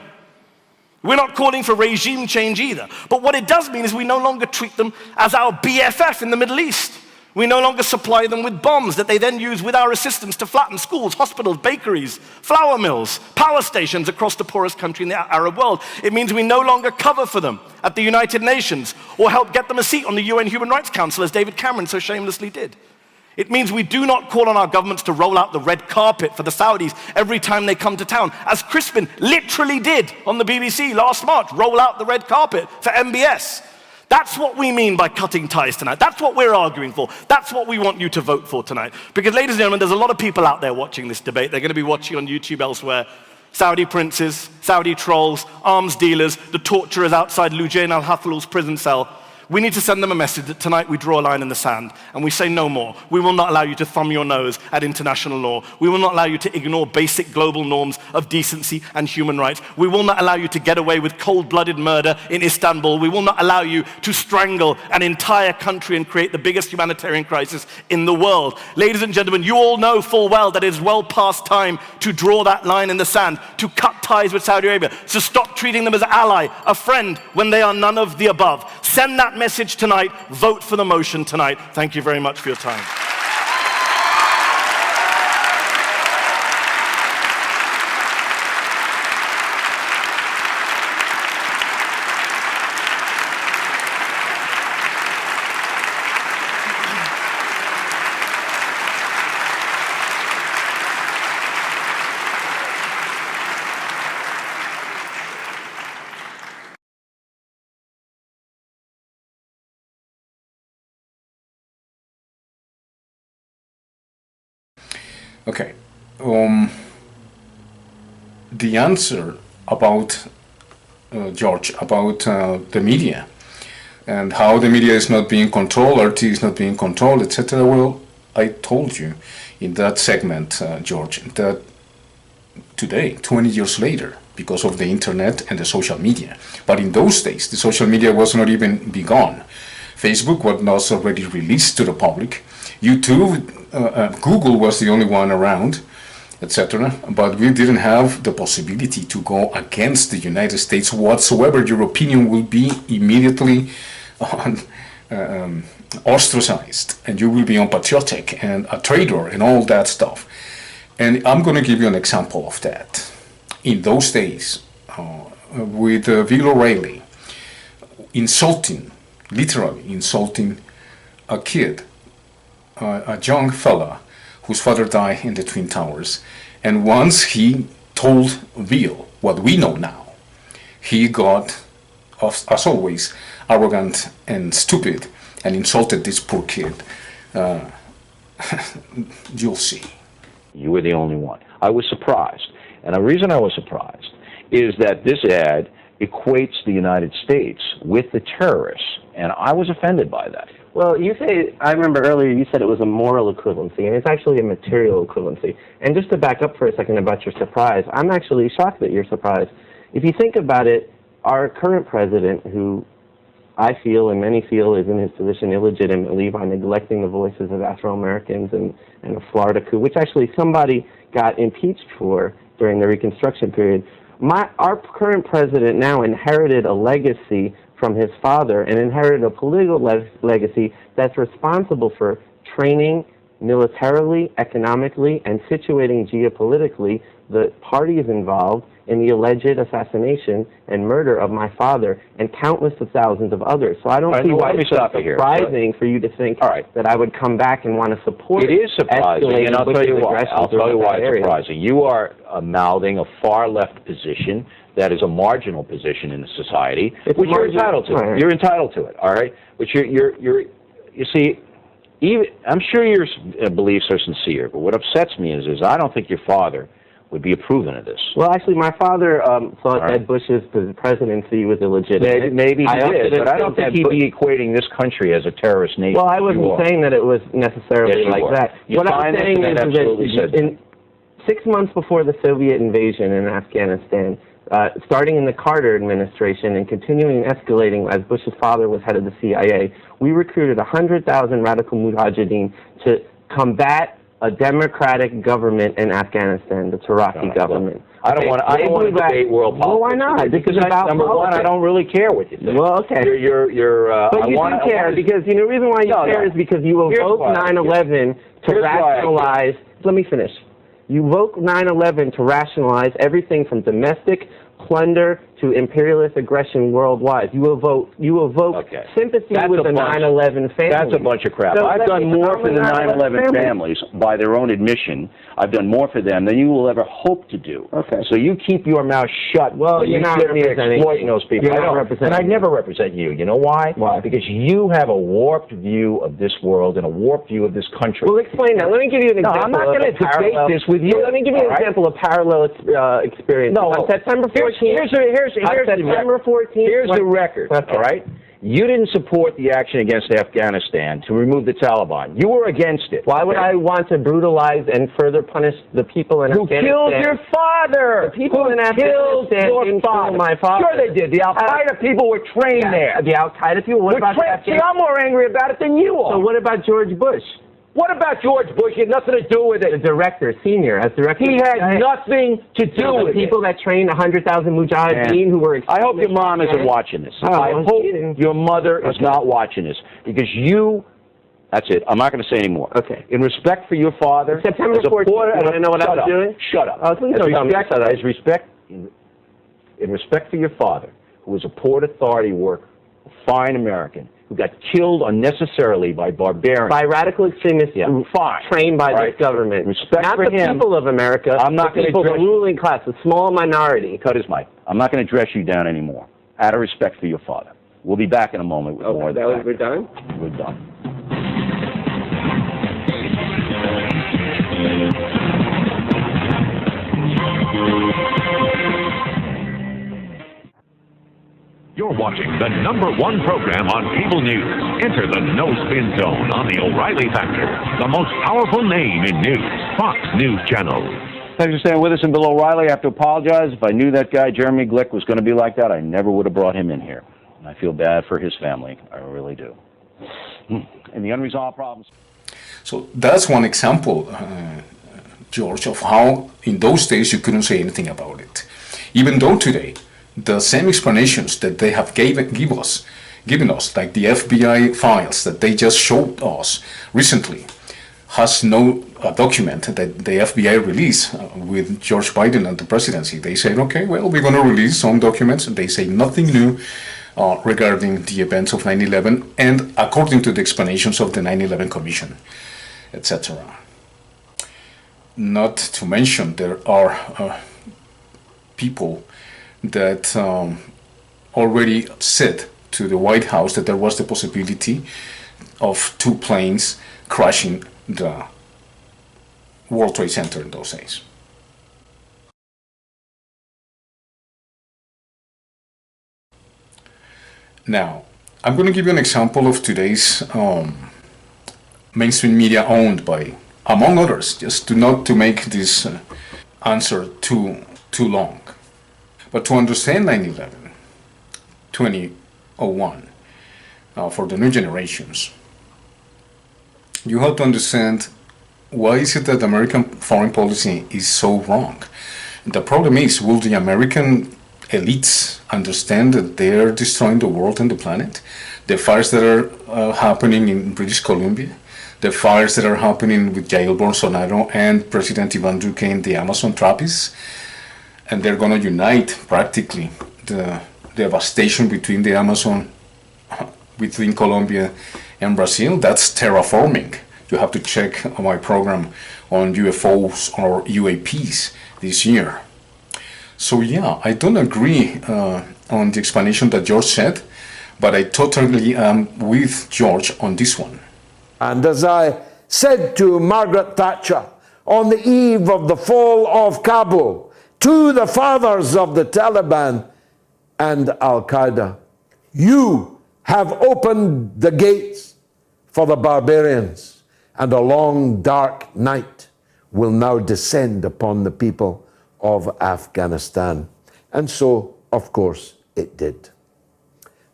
We're not calling for regime change either. But what it does mean is we no longer treat them as our BFF in the Middle East. We no longer supply them with bombs that they then use with our assistance to flatten schools, hospitals, bakeries, flour mills, power stations across the poorest country in the Arab world. It means we no longer cover for them at the United Nations or help get them a seat on the UN Human Rights Council, as David Cameron so shamelessly did. It means we do not call on our governments to roll out the red carpet for the Saudis every time they come to town, as Crispin literally did on the BBC last March, roll out the red carpet for MBS. That's what we mean by cutting ties tonight. That's what we're arguing for. That's what we want you to vote for tonight. Because, ladies and gentlemen, there's a lot of people out there watching this debate. They're going to be watching on YouTube elsewhere. Saudi princes, Saudi trolls, arms dealers, the torturers outside Lujain al-Hathalul's prison cell. We need to send them a message that tonight we draw a line in the sand and we say no more. We will not allow you to thumb your nose at international law. We will not allow you to ignore basic global norms of decency and human rights. We will not allow you to get away with cold-blooded murder in Istanbul. We will not allow you to strangle an entire country and create the biggest humanitarian crisis in the world. Ladies and gentlemen, you all know full well that it is well past time to draw that line in the sand, to cut ties with Saudi Arabia, to stop treating them as an ally, a friend, when they are none of the above. Send that message tonight. Vote for the motion tonight. Thank you very much for your time. Okay. The answer about, George, about the media and how the media is not being controlled, RT is not being controlled, etc. Well, I told you in that segment, George, that today, 20 years later, because of the internet and the social media. But in those days, the social media was not even begun. Facebook was not already released to the public. YouTube, Google was the only one around, etc. But we didn't have the possibility to go against the United States whatsoever. Your opinion will be immediately ostracized, and you will be unpatriotic and a traitor and all that stuff. And I'm going to give you an example of that. In those days, with Bill O'Reilly insulting, literally insulting a kid, a young fella whose father died in the Twin Towers, and once he told Bill what we know now, he got, as always, arrogant and stupid and insulted this poor kid. You'll see. You were the only one. I was surprised. And the reason I was surprised is that this ad equates the United States with the terrorists, and I was offended by that. Well, you say, I remember earlier you said it was a moral equivalency, and it's actually a material equivalency. And just to back up for a second about your surprise, I'm actually shocked that you're surprised. If you think about it, our current president, who I feel and many feel is in his position illegitimately by neglecting the voices of Afro-Americans and a Florida coup, which actually somebody got impeached for during the Reconstruction period. Our current president now inherited a legacy from his father and inherited a political legacy that's responsible for training militarily, economically, and situating geopolitically the parties involved in the alleged assassination and murder of my father and countless of thousands of others. So I don't see why it's surprising for you to think that I would come back and want to support it. It is surprising, and I'll tell you why. I'll tell you why it's surprising. You are mouthing a far-left position that is a marginal position in the society, which you're entitled to. You're entitled to it, all right? But you see, even I'm sure your beliefs are sincere, but what upsets me is I don't think your father would be approving of this. Well, actually, my father thought Ed Bush's presidency was illegitimate. Maybe he did, but I don't think he'd be equating this country as a terrorist nation. Well, I wasn't saying that it was necessarily like that. What I'm saying is that in 6 months before the Soviet invasion in Afghanistan, starting in the Carter administration and continuing escalating as Bush's father was head of the CIA, we recruited 100,000 radical mujahideen to combat a democratic government in Afghanistan, the Taraki government. I don't want to debate world politics. Well, why not? This is about number one, I don't really care what you think. Well, okay. But you do care because the reason why you care is because you evoke 9/11 to rationalize. Let me finish. You evoke 9/11 to rationalize everything from domestic plunder to imperialist aggression worldwide. You evoke sympathy with the 9/11 families. That's a bunch of crap. So I've done more for the 9/11 families. families, by their own admission. I've done more for them than you will ever hope to do. Okay. So you keep your mouth shut. Well, you're not exploiting those people. You're I not don't, representing and I never represent you. You know why? Why? Because you have a warped view of this world and a warped view of this country. Well, explain that. Let me give you an example. I'm not going to debate this with you. Let me give you an example of parallel experience. No, on September 14th. Here's the record. Okay. All right. You didn't support the action against Afghanistan to remove the Taliban. You were against it. Why would I want to brutalize and further punish the people in Afghanistan? Who killed your father? The people in Afghanistan didn't kill my father. Sure they did. The Al-Qaeda people were trained there. The Al-Qaeda people? What about See, I'm more angry about it than you are. So what about George Bush? What about George Bush? He had nothing to do with it. The director, senior, as director. He had nothing to do with it. The people that trained 100,000 mujahideen who were... I hope your mom isn't watching this. I hope your mother is not watching this. Because you... That's it. I'm not going to say anymore. Okay. In respect for your father... September 14th, you want to know what I was doing? Shut up. Please don't tell me to shut up. In respect for your father, who was a Port Authority worker, a fine American, who got killed unnecessarily by barbarians. By radical extremists trained by this government. Respect not for the him. People of America, I'm not the people, the ruling class, the small minority. Cut his mic. I'm not going to dress you down anymore, out of respect for your father. We'll be back in a moment with more of that. We're done? We're done. You're watching the #1 program on cable news. Enter the No Spin Zone on the O'Reilly Factor, the most powerful name in news. Fox News Channel. Thanks for staying with us. And Bill O'Reilly, I have to apologize. If I knew that guy, Jeremy Glick, was going to be like that, I never would have brought him in here. And I feel bad for his family. I really do. And the unresolved problems. So that's one example, George, of how in those days you couldn't say anything about it. Even though today, the same explanations that they have given us, like the FBI files that they just showed us recently, has no document that the FBI released with George Biden and the presidency. They said, okay, well, we're going to release some documents. They say nothing new regarding the events of 9/11 and according to the explanations of the 9/11 Commission, etc. Not to mention there are people that already said to the White House that there was the possibility of 2 planes crashing the World Trade Center in those days. Now, I'm going to give you an example of today's mainstream media owned by, among others, just not to make this answer too long. But to understand 9/11, 2001, for the new generations, you have to understand why is it that American foreign policy is so wrong. The problem is, will the American elites understand that they are destroying the world and the planet? The fires that are happening in British Columbia, the fires that are happening with Jair Bolsonaro and President Ivan Duque in the Amazon Trappist, and they're going to unite practically the devastation between the Amazon, between Colombia and Brazil. That's terraforming. You have to check my program on UFOs or UAPs this year. So yeah, I don't agree on the explanation that George said, but I totally am with George on this one. And as I said to Margaret Thatcher on the eve of the fall of Kabul, to the fathers of the Taliban and Al-Qaeda, you have opened the gates for the barbarians, and a long dark night will now descend upon the people of Afghanistan. And so, of course, it did.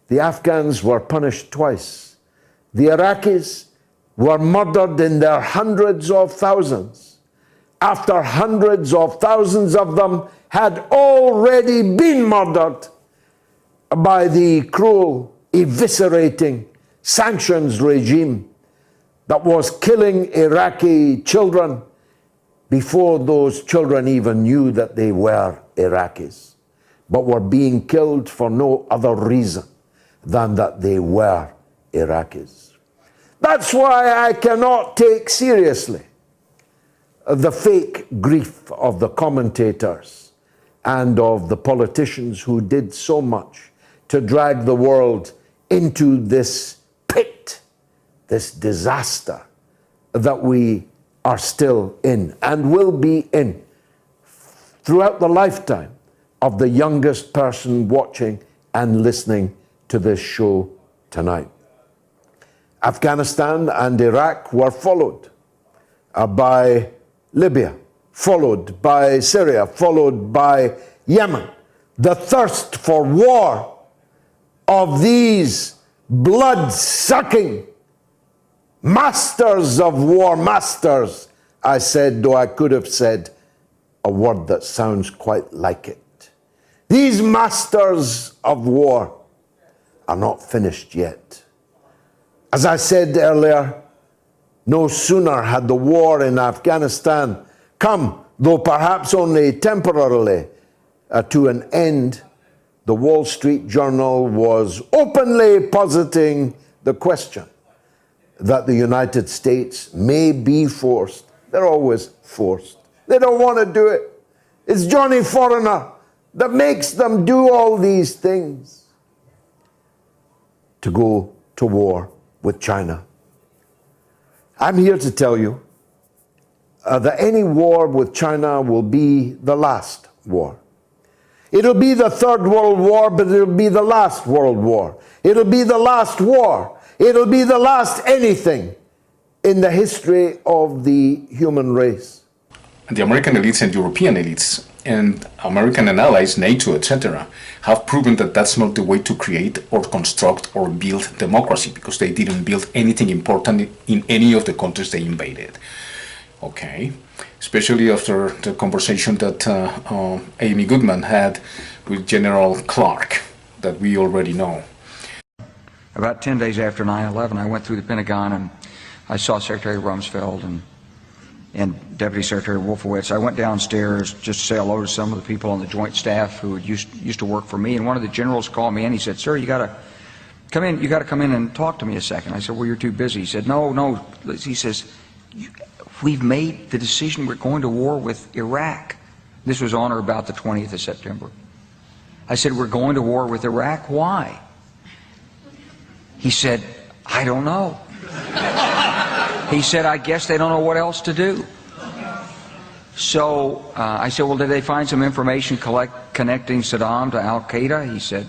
The Afghans were punished twice. The Iraqis were murdered in their hundreds of thousands, after hundreds of thousands of them had already been murdered by the cruel, eviscerating sanctions regime that was killing Iraqi children before those children even knew that they were Iraqis. but were being killed for no other reason than that they were Iraqis. That's why I cannot take seriously the fake grief of the commentators and of the politicians who did so much to drag the world into this pit, this disaster that we are still in and will be in throughout the lifetime of the youngest person watching and listening to this show tonight. Afghanistan and Iraq were followed by Libya, followed by Syria, followed by Yemen. The thirst for war of these blood-sucking masters of war, masters, I said, though I could have said a word that sounds quite like it. These masters of war are not finished yet. As I said earlier, no sooner had the war in Afghanistan come, though perhaps only temporarily, to an end, the Wall Street Journal was openly positing the question that the United States may be forced. They're always forced. They don't want to do it. It's Johnny Foreigner that makes them do all these things, to go to war with China. I'm here to tell you that any war with China will be the last war. It'll be the Third World War, but it'll be the last World War. It'll be the last war. It'll be the last anything in the history of the human race. The American elites and European elites and American and allies, NATO, etc., have proven that that's not the way to create or construct or build democracy, because they didn't build anything important in any of the countries they invaded. Okay, especially after the conversation that Amy Goodman had with General Clark, that we already know. About 10 days after 9/11, I went through the Pentagon and I saw Secretary Rumsfeld and Deputy Secretary Wolfowitz. I went downstairs just to say hello to some of the people on the Joint Staff who used to work for me, and one of the generals called me in. He said, "Sir, you got to come in. You got to come in and talk to me a second." I said, "Well, you're too busy." He said, "No." He says, "We've made the decision. We're going to war with Iraq." This was on or about the 20th of September. I said, "We're going to war with Iraq. Why?" He said, "I don't know." He said, "I guess they don't know what else to do." So I said, "Well, did they find some information connecting Saddam to Al-Qaeda?" He said,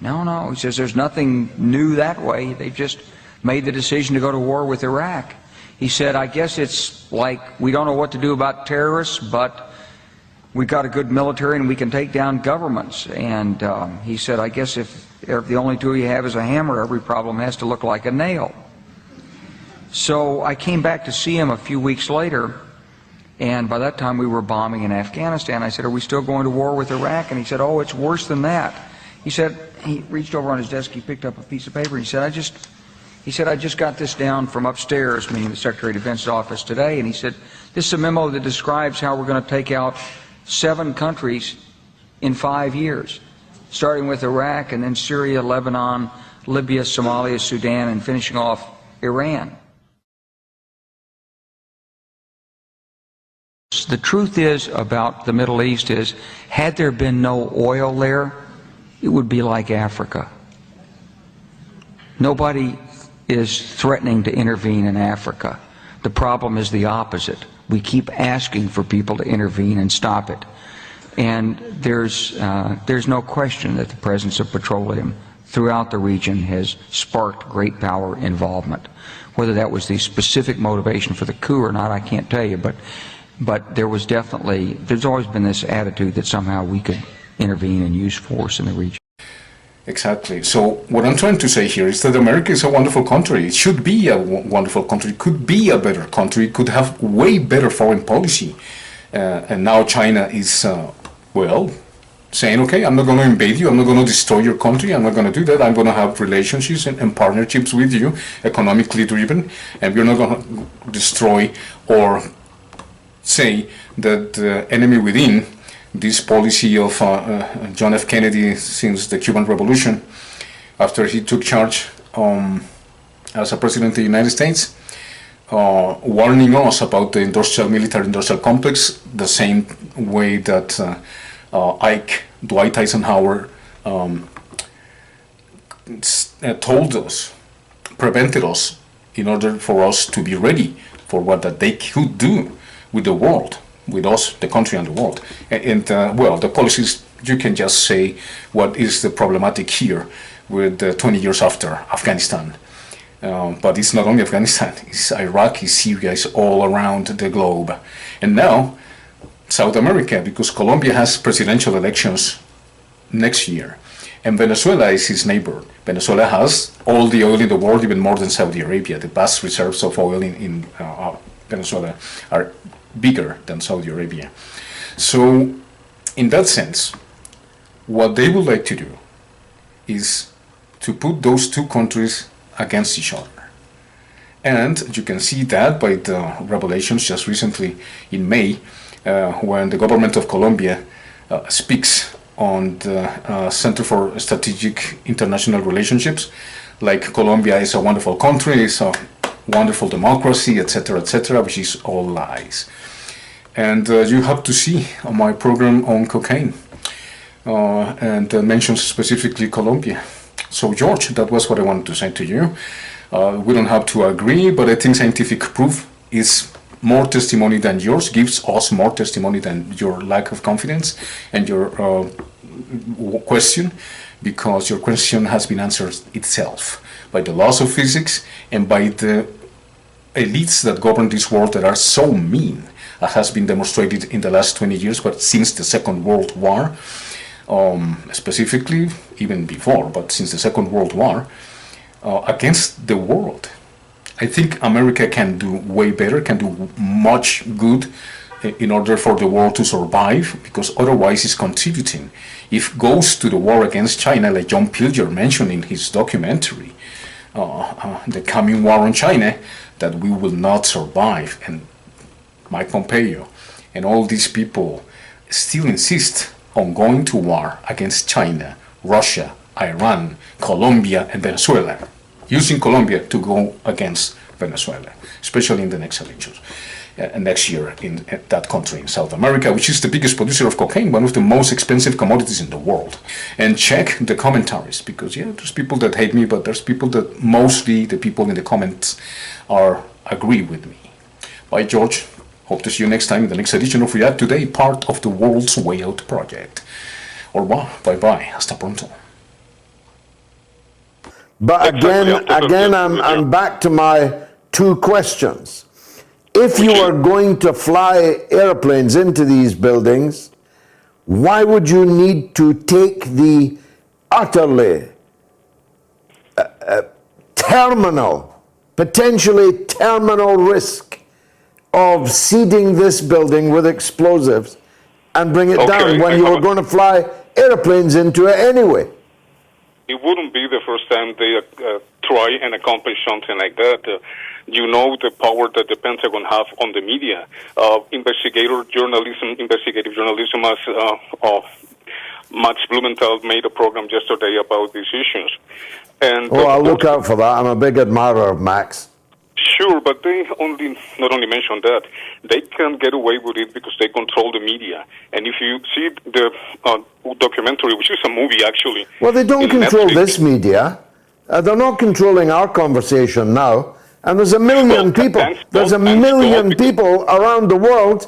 No. He says, "There's nothing new that way. They've just made the decision to go to war with Iraq." He said, "I guess it's like we don't know what to do about terrorists, but we've got a good military and we can take down governments." And he said, "I guess if the only tool you have is a hammer, every problem has to look like a nail." So I came back to see him a few weeks later, and by that time we were bombing in Afghanistan. I said, "Are we still going to war with Iraq?" And he said, "Oh, it's worse than that." He said, he reached over on his desk, he picked up a piece of paper, and he said, I just got this down from upstairs," meaning the Secretary of Defense's office today, and he said, "This is a memo that describes how we're going to take out 7 countries in 5 years, starting with Iraq and then Syria, Lebanon, Libya, Somalia, Sudan, and finishing off Iran." The truth is about the Middle East is, had there been no oil there, it would be like Africa. Nobody is threatening to intervene in Africa. The problem is the opposite. We keep asking for people to intervene and stop it. And there's no question that the presence of petroleum throughout the region has sparked great power involvement. Whether that was the specific motivation for the coup or not, I can't tell you, but there's always been this attitude that somehow we could intervene and use force in the region. Exactly. So what I'm trying to say here is that America is a wonderful country. It should be a wonderful country. It could be a better country. It could have way better foreign policy. And now China is, saying, okay, I'm not going to invade you. I'm not going to destroy your country. I'm not going to do that. I'm going to have relationships and partnerships with you, economically driven. And we're not going to destroy or say that the enemy within this policy of John F. Kennedy since the Cuban Revolution, after he took charge as a president of the United States, warning us about the military-industrial complex, the same way that Dwight Eisenhower told us, prevented us, in order for us to be ready for what that they could do with the world, with us, the country and the world. And well, the policies, you can just say what is the problematic here with 20 years after Afghanistan. But it's not only Afghanistan, it's Iraq, it's Syria, it's all around the globe. And now, South America, because Colombia has presidential elections next year, and Venezuela is his neighbor. Venezuela has all the oil in the world, even more than Saudi Arabia. The vast reserves of oil in Venezuela are bigger than Saudi Arabia. So, in that sense, what they would like to do is to put those two countries against each other. And you can see that by the revelations just recently in May, when the government of Colombia speaks on the Center for Strategic International Relationships, like Colombia is a wonderful country, it's a wonderful democracy, etc., which is all lies. And you have to see my program on cocaine, and mentions specifically Colombia. So George, that was what I wanted to say to you. We don't have to agree, but I think scientific proof is more testimony than yours, gives us more testimony than your lack of confidence and your question, because your question has been answered itself by the laws of physics and by the elites that govern this world that are so mean, as has been demonstrated in the last 20 years, but since the Second World War, specifically, even before, but since the Second World War, against the world. I think America can do way better, can do much good in order for the world to survive, because otherwise it's contributing. If it goes to the war against China, like John Pilger mentioned in his documentary, the coming war on China, that we will not survive. And Mike Pompeo and all these people still insist on going to war against China, Russia, Iran, Colombia, and Venezuela, using Colombia to go against Venezuela, especially in the next elections. Next year in that country in South America, which is the biggest producer of cocaine, one of the most expensive commodities in the world. And check the commentaries, because yeah, there's people that hate me, but there's people that, mostly the people in the comments, agree with me. Bye, George. Hope to see you next time in the next edition of React Today, part of the World's Way Out project. Au revoir, bye-bye, hasta pronto. But again, I'm back to my two questions. If you are going to fly airplanes into these buildings, why would you need to take the utterly potentially terminal risk of seeding this building with explosives and bring it down when you were going to fly airplanes into it anyway? It wouldn't be the first time they try and accomplish something like that. You know the power that the Pentagon have on the media. Investigative journalism, as Max Blumenthal made a program yesterday about these issues. And I'll look out for that. I'm a big admirer of Max. Sure, but they not only mention that, they can get away with it because they control the media. And if you see the documentary, which is a movie actually. Well, they don't control this media. They're not controlling our conversation now. And there's a million people. There's a million people around the world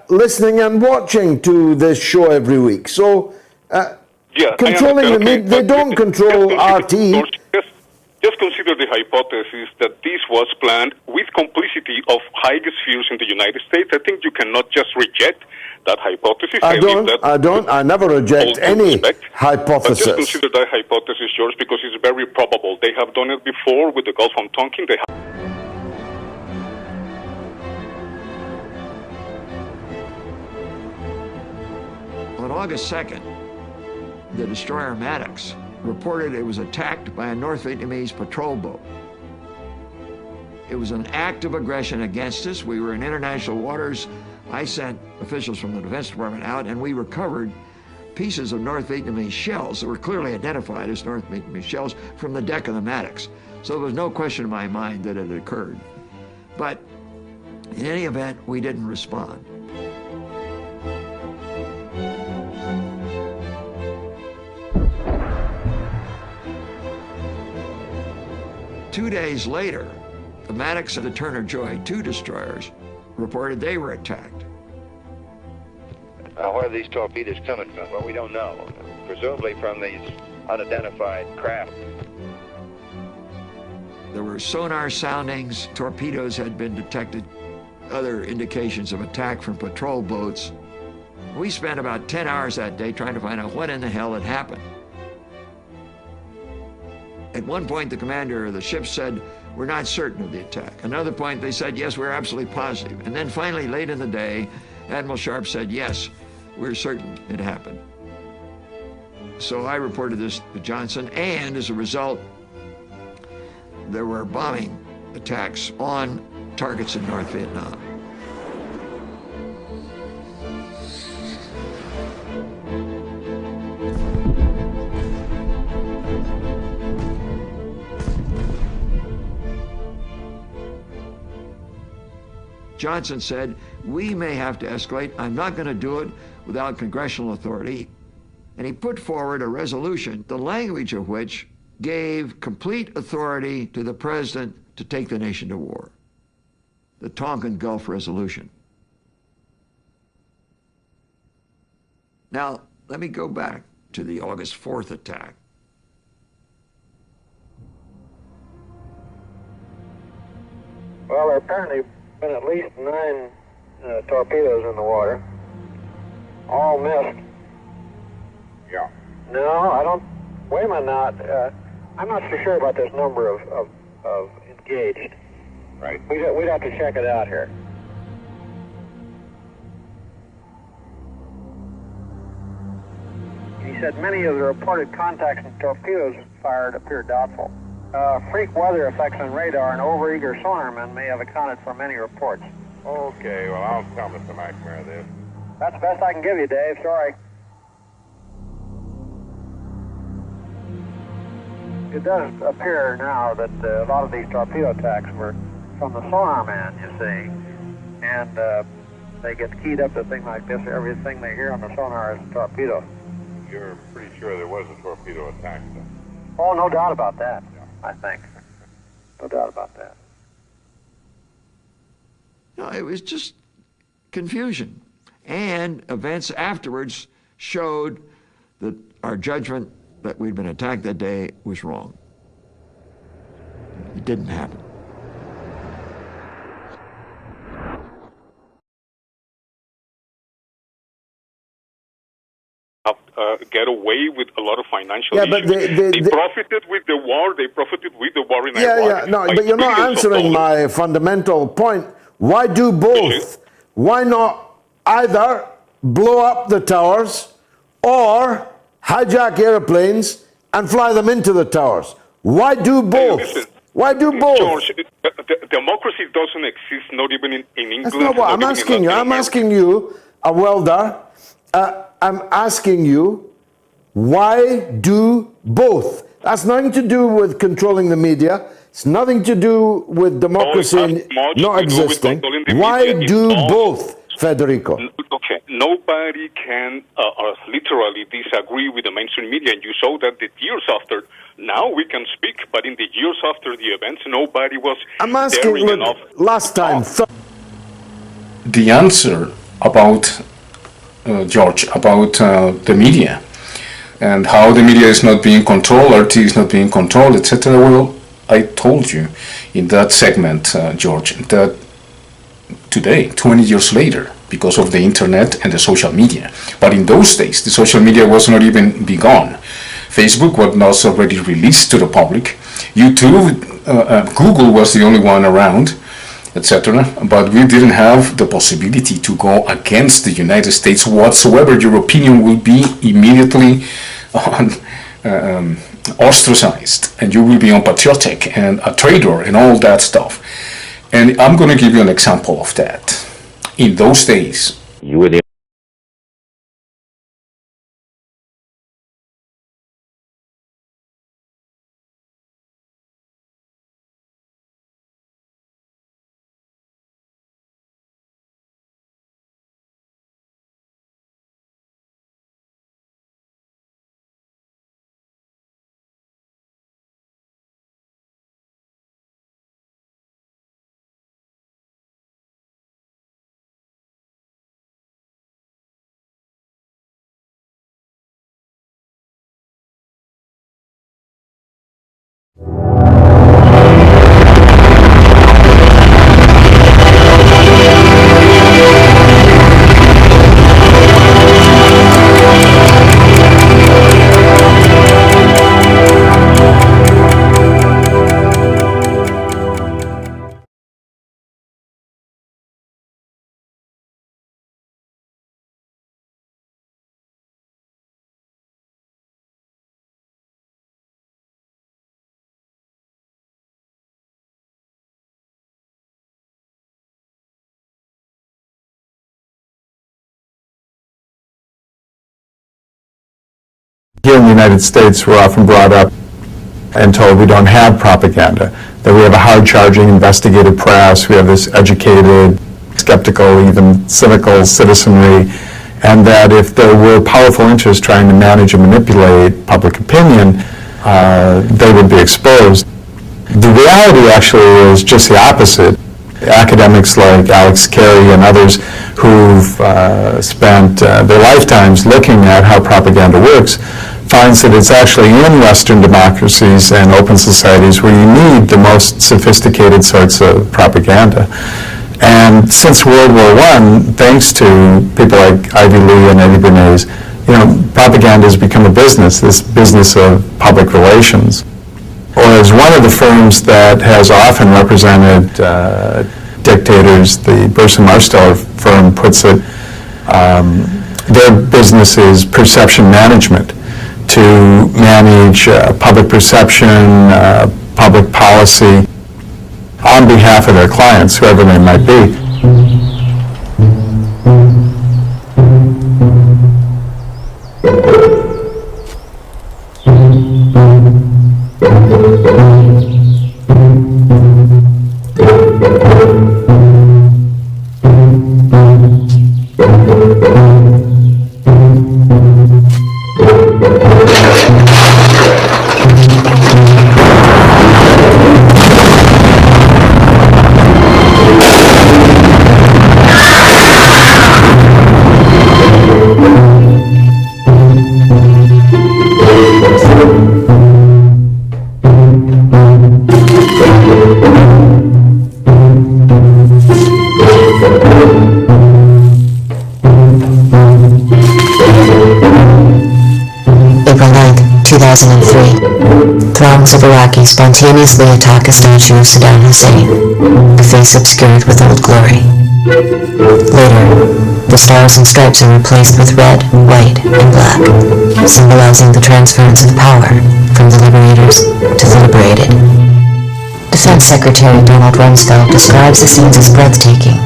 listening and watching to this show every week. So, controlling the media, they don't control RT. Just consider the hypothesis that this was planned with complicity of high spheres in the United States. I think you cannot just reject that hypothesis. I never reject any hypothesis. But just consider that hypothesis, George, because it's very probable. They have done it before with the Gulf of Tonkin. On August 2nd, the destroyer Maddox reported it was attacked by a North Vietnamese patrol boat. It was an act of aggression against us. We were in international waters I sent officials from the Defense Department out, and we recovered pieces of North Vietnamese shells that were clearly identified as North Vietnamese shells from the deck of the Maddox. So there was no question in my mind that it had occurred. But in any event, we didn't respond. Two days later, the Maddox and the Turner Joy, two destroyers, reported they were attacked. Where are these torpedoes coming from? Well, we don't know. Presumably from these unidentified craft. There were sonar soundings, torpedoes had been detected, other indications of attack from patrol boats. We spent about 10 hours that day trying to find out what in the hell had happened. At one point, the commander of the ship said, "We're not certain of the attack." Another point, they said, "Yes, we're absolutely positive." And then finally, late in the day, Admiral Sharp said, "Yes, we're certain it happened." So I reported this to Johnson, and as a result, there were bombing attacks on targets in North Vietnam. Johnson said, "We may have to escalate. I'm not going to do it without congressional authority." And he put forward a resolution, the language of which gave complete authority to the president to take the nation to war. The Tonkin Gulf Resolution. Now, let me go back to the August 4th attack. Well, there apparently been at least 9 torpedoes in the water, all missed. Yeah. No, I don't. Wait a minute now. I'm not so sure about this number of engaged. Right. We'd have to check it out here. He said many of the reported contacts and torpedoes fired appear doubtful. Freak weather effects on radar and overeager sonarmen may have accounted for many reports. Okay, well, I'll tell Mr. McNamara this. That's the best I can give you, Dave. Sorry. It does appear now that a lot of these torpedo attacks were from the sonar man, you see. And they get keyed up to a thing like this. Everything they hear on the sonar is a torpedo. You're pretty sure there was a torpedo attack, then? Oh, no doubt about that, I think. No doubt about that. No, it was just confusion. And events afterwards showed that our judgment that we'd been attacked that day was wrong. It didn't happen. Get away with a lot of financial Yeah, but issues. They profited with the war. They profited with the war in Iraq. No, by but you're not billions of answering dollars. my fundamental point. Why do both? Why not either blow up the towers or hijack airplanes and fly them into the towers? Why do both? Listen, Why do both? George, democracy doesn't exist, not even in England. That's not what I'm asking you. I'm asking you, a welder, I'm asking you, why do both? That's nothing to do with controlling the media. It's nothing to do with democracy not existing. Why do both, Federico? Okay, nobody can literally disagree with the mainstream media, and you saw that the years after. Now we can speak, but in the years after the events, nobody was daring enough. Last time. The answer about George, about the media and how the media is not being controlled, RT is not being controlled, etc. Well, I told you in that segment, George, that today, 20 years later, because of the internet and the social media. But in those days, the social media was not even begun. Facebook was not already released to the public. YouTube, Google was the only one around, etc. But we didn't have the possibility to go against the United States whatsoever. Your opinion will be immediately ostracized, and you will be unpatriotic and a traitor and all that stuff. And I'm going to give you an example of that. in those days. You were the Here in the United States, we're often brought up and told we don't have propaganda, that we have a hard-charging investigative press, we have this educated, skeptical, even cynical citizenry, and that if there were powerful interests trying to manage and manipulate public opinion, they would be exposed. The reality actually is just the opposite. Academics like Alex Carey and others who've spent their lifetimes looking at how propaganda works finds that it's actually in Western democracies and open societies where you need the most sophisticated sorts of propaganda. And since World War I, thanks to people like Ivy Lee and Eddie Bernays, propaganda has become a business, this business of public relations. Or as one of the firms that has often represented dictators, the Burson Marsteller firm puts it, their business is perception management, to manage public perception, public policy on behalf of their clients, whoever they might be. Throngs of Iraqis spontaneously attack a statue of Saddam Hussein, the face obscured with old glory. Later, the stars and stripes are replaced with red, white, and black, symbolizing the transference of power from the liberators to the liberated. Defense Secretary Donald Rumsfeld describes the scenes as breathtaking.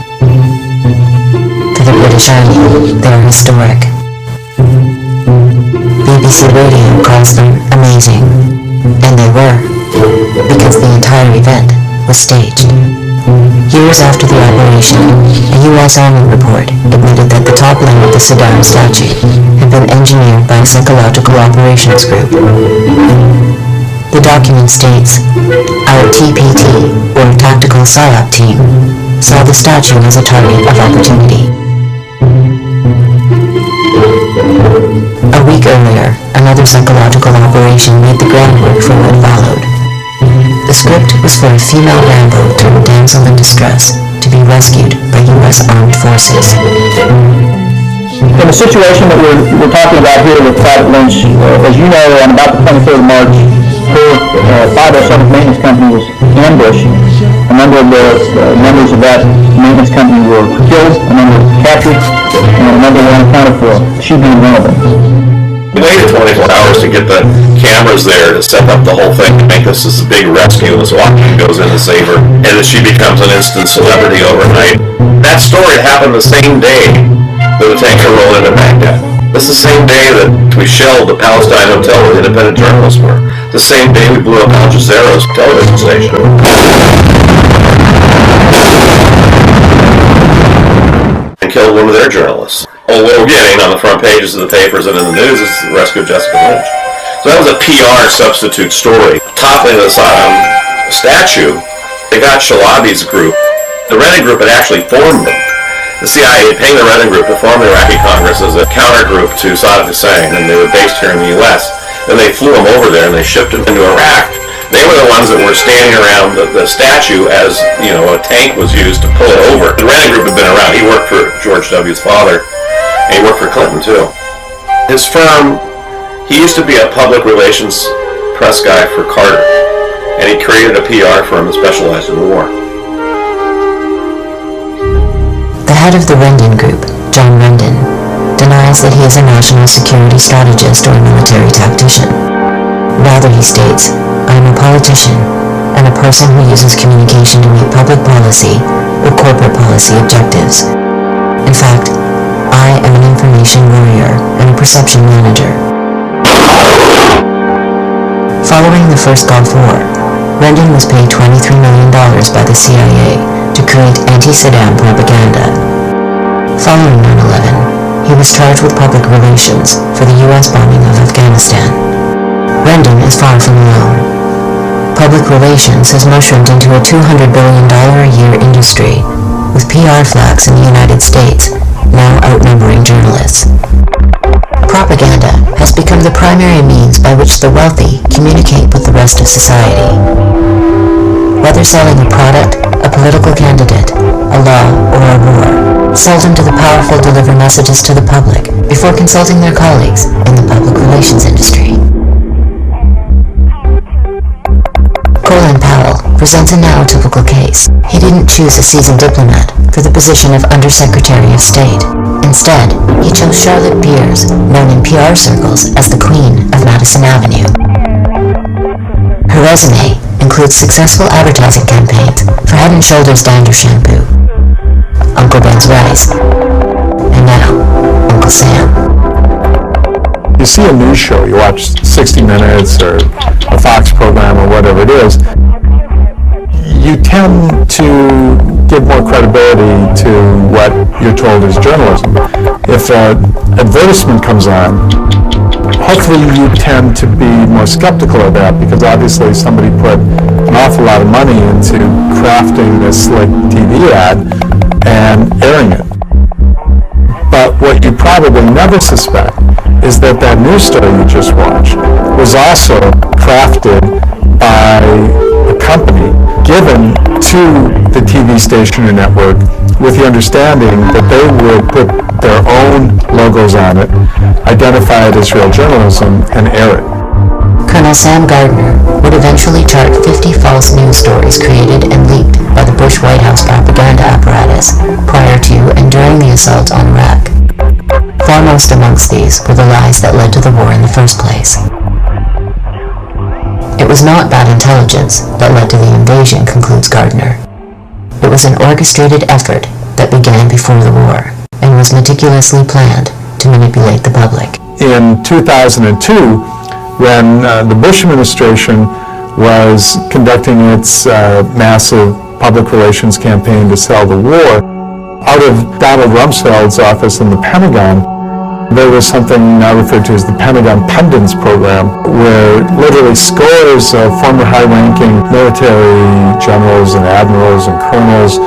For the British Army, they are historic. BBC Radio calls them amazing, and they were, because the entire event was staged. Years after the operation, a U.S. Army report admitted that the top limb of the Saddam statue had been engineered by a psychological operations group. The document states, our TPT, or Tactical PSYOP team, saw the statue as a target of opportunity. A week earlier, another psychological operation made the groundwork for what followed. The script was for a female Rambo turned damsel in distress to be rescued by U.S. armed forces. In the situation that we're talking about here with Private Lynch, as you know, on about the 23rd of March, her 507 maintenance company was ambushed. A number of the members of that maintenance company were killed, a number were captured, and a number were unaccounted for. She being one of them. We waited 24 hours to get the cameras there to set up the whole thing to make this big rescue as Washington goes in to save her, and that she becomes an instant celebrity overnight. That story happened the same day that the tanker rolled into Baghdad. This is the same day that we shelled the Palestine hotel where the independent journalists were. The same day we blew up Al Jazeera's television station. And killed one of their journalists. Well, what we're getting on the front pages of the papers and in the news is the rescue of Jessica Lynch. So that was a PR substitute story. Toppling the statue, they got Shalabi's group. The Rennan Group had actually formed them. The CIA paying the Rennan Group to form the Iraqi Congress as a counter group to Saddam Hussein, and they were based here in the U.S. Then they flew them over there and they shipped them into Iraq. They were the ones that were standing around the statue as, you know, a tank was used to pull it over. The Rennan Group had been around. He worked for George W.'s father, and he worked for Clinton too. His firm, he used to be a public relations press guy for Carter, and he created a PR firm that specialized in war. The head of the Rendon Group, John Rendon, denies that he is a national security strategist or military tactician. Rather, he states, "I am a politician and a person who uses communication to meet public policy or corporate policy objectives. In fact, I am an information warrior and a perception manager." Following the first Gulf War, Rendon was paid $23 million by the CIA to create anti-Saddam propaganda. Following 9/11, he was charged with public relations for the U.S. bombing of Afghanistan. Rendon is far from alone. Public relations has mushroomed into a $200 billion a year industry, with PR flacks in the United States now outnumbering journalists. Propaganda has become the primary means by which the wealthy communicate with the rest of society. Whether selling a product, a political candidate, a law, or a war, seldom do the powerful deliver messages to the public before consulting their colleagues in the public relations industry. Colin Powell presents a now typical case. He didn't choose a seasoned diplomat for the position of Undersecretary of State. Instead, he chose Charlotte Beers, known in PR circles as the Queen of Madison Avenue. Her resume includes successful advertising campaigns for Head & Shoulders Dander Shampoo, Uncle Ben's Rice, and now, Uncle Sam. You see a news show, you watch 60 Minutes or a Fox program or whatever it is, you tend to give more credibility to what you're told is journalism. If an advertisement comes on, hopefully you tend to be more skeptical of that because obviously somebody put an awful lot of money into crafting this slick TV ad and airing it. But what you probably never suspect is that that news story you just watched was also crafted by a company given to the TV station or network with the understanding that they would put their own logos on it, identify it as real journalism, and air it. Colonel Sam Gardner would eventually chart 50 false news stories created and leaked by the Bush White House propaganda apparatus prior to and during the assault on Iraq. Foremost amongst these were the lies that led to the war in the first place. It was not bad intelligence that led to the invasion, concludes Gardner. It was an orchestrated effort that began before the war and was meticulously planned to manipulate the public. In 2002, when the Bush administration was conducting its massive public relations campaign to sell the war, out of Donald Rumsfeld's office in the Pentagon, there was something now referred to as the Pentagon Pundits Program, where literally scores of former high-ranking military generals and admirals and colonels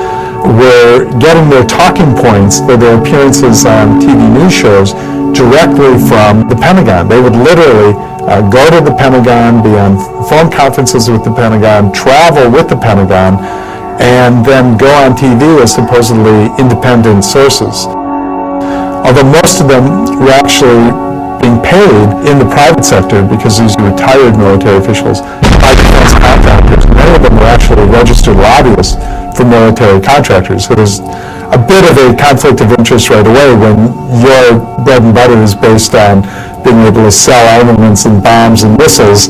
were getting their talking points for their appearances on TV news shows directly from the Pentagon. They would literally go to the Pentagon, be on phone conferences with the Pentagon, travel with the Pentagon, and then go on TV as supposedly independent sources. Although most of them were actually being paid in the private sector because these were retired military officials by defense contractors. Many of them were actually registered lobbyists for military contractors. So there's a bit of a conflict of interest right away when your bread and butter is based on being able to sell armaments and bombs and missiles,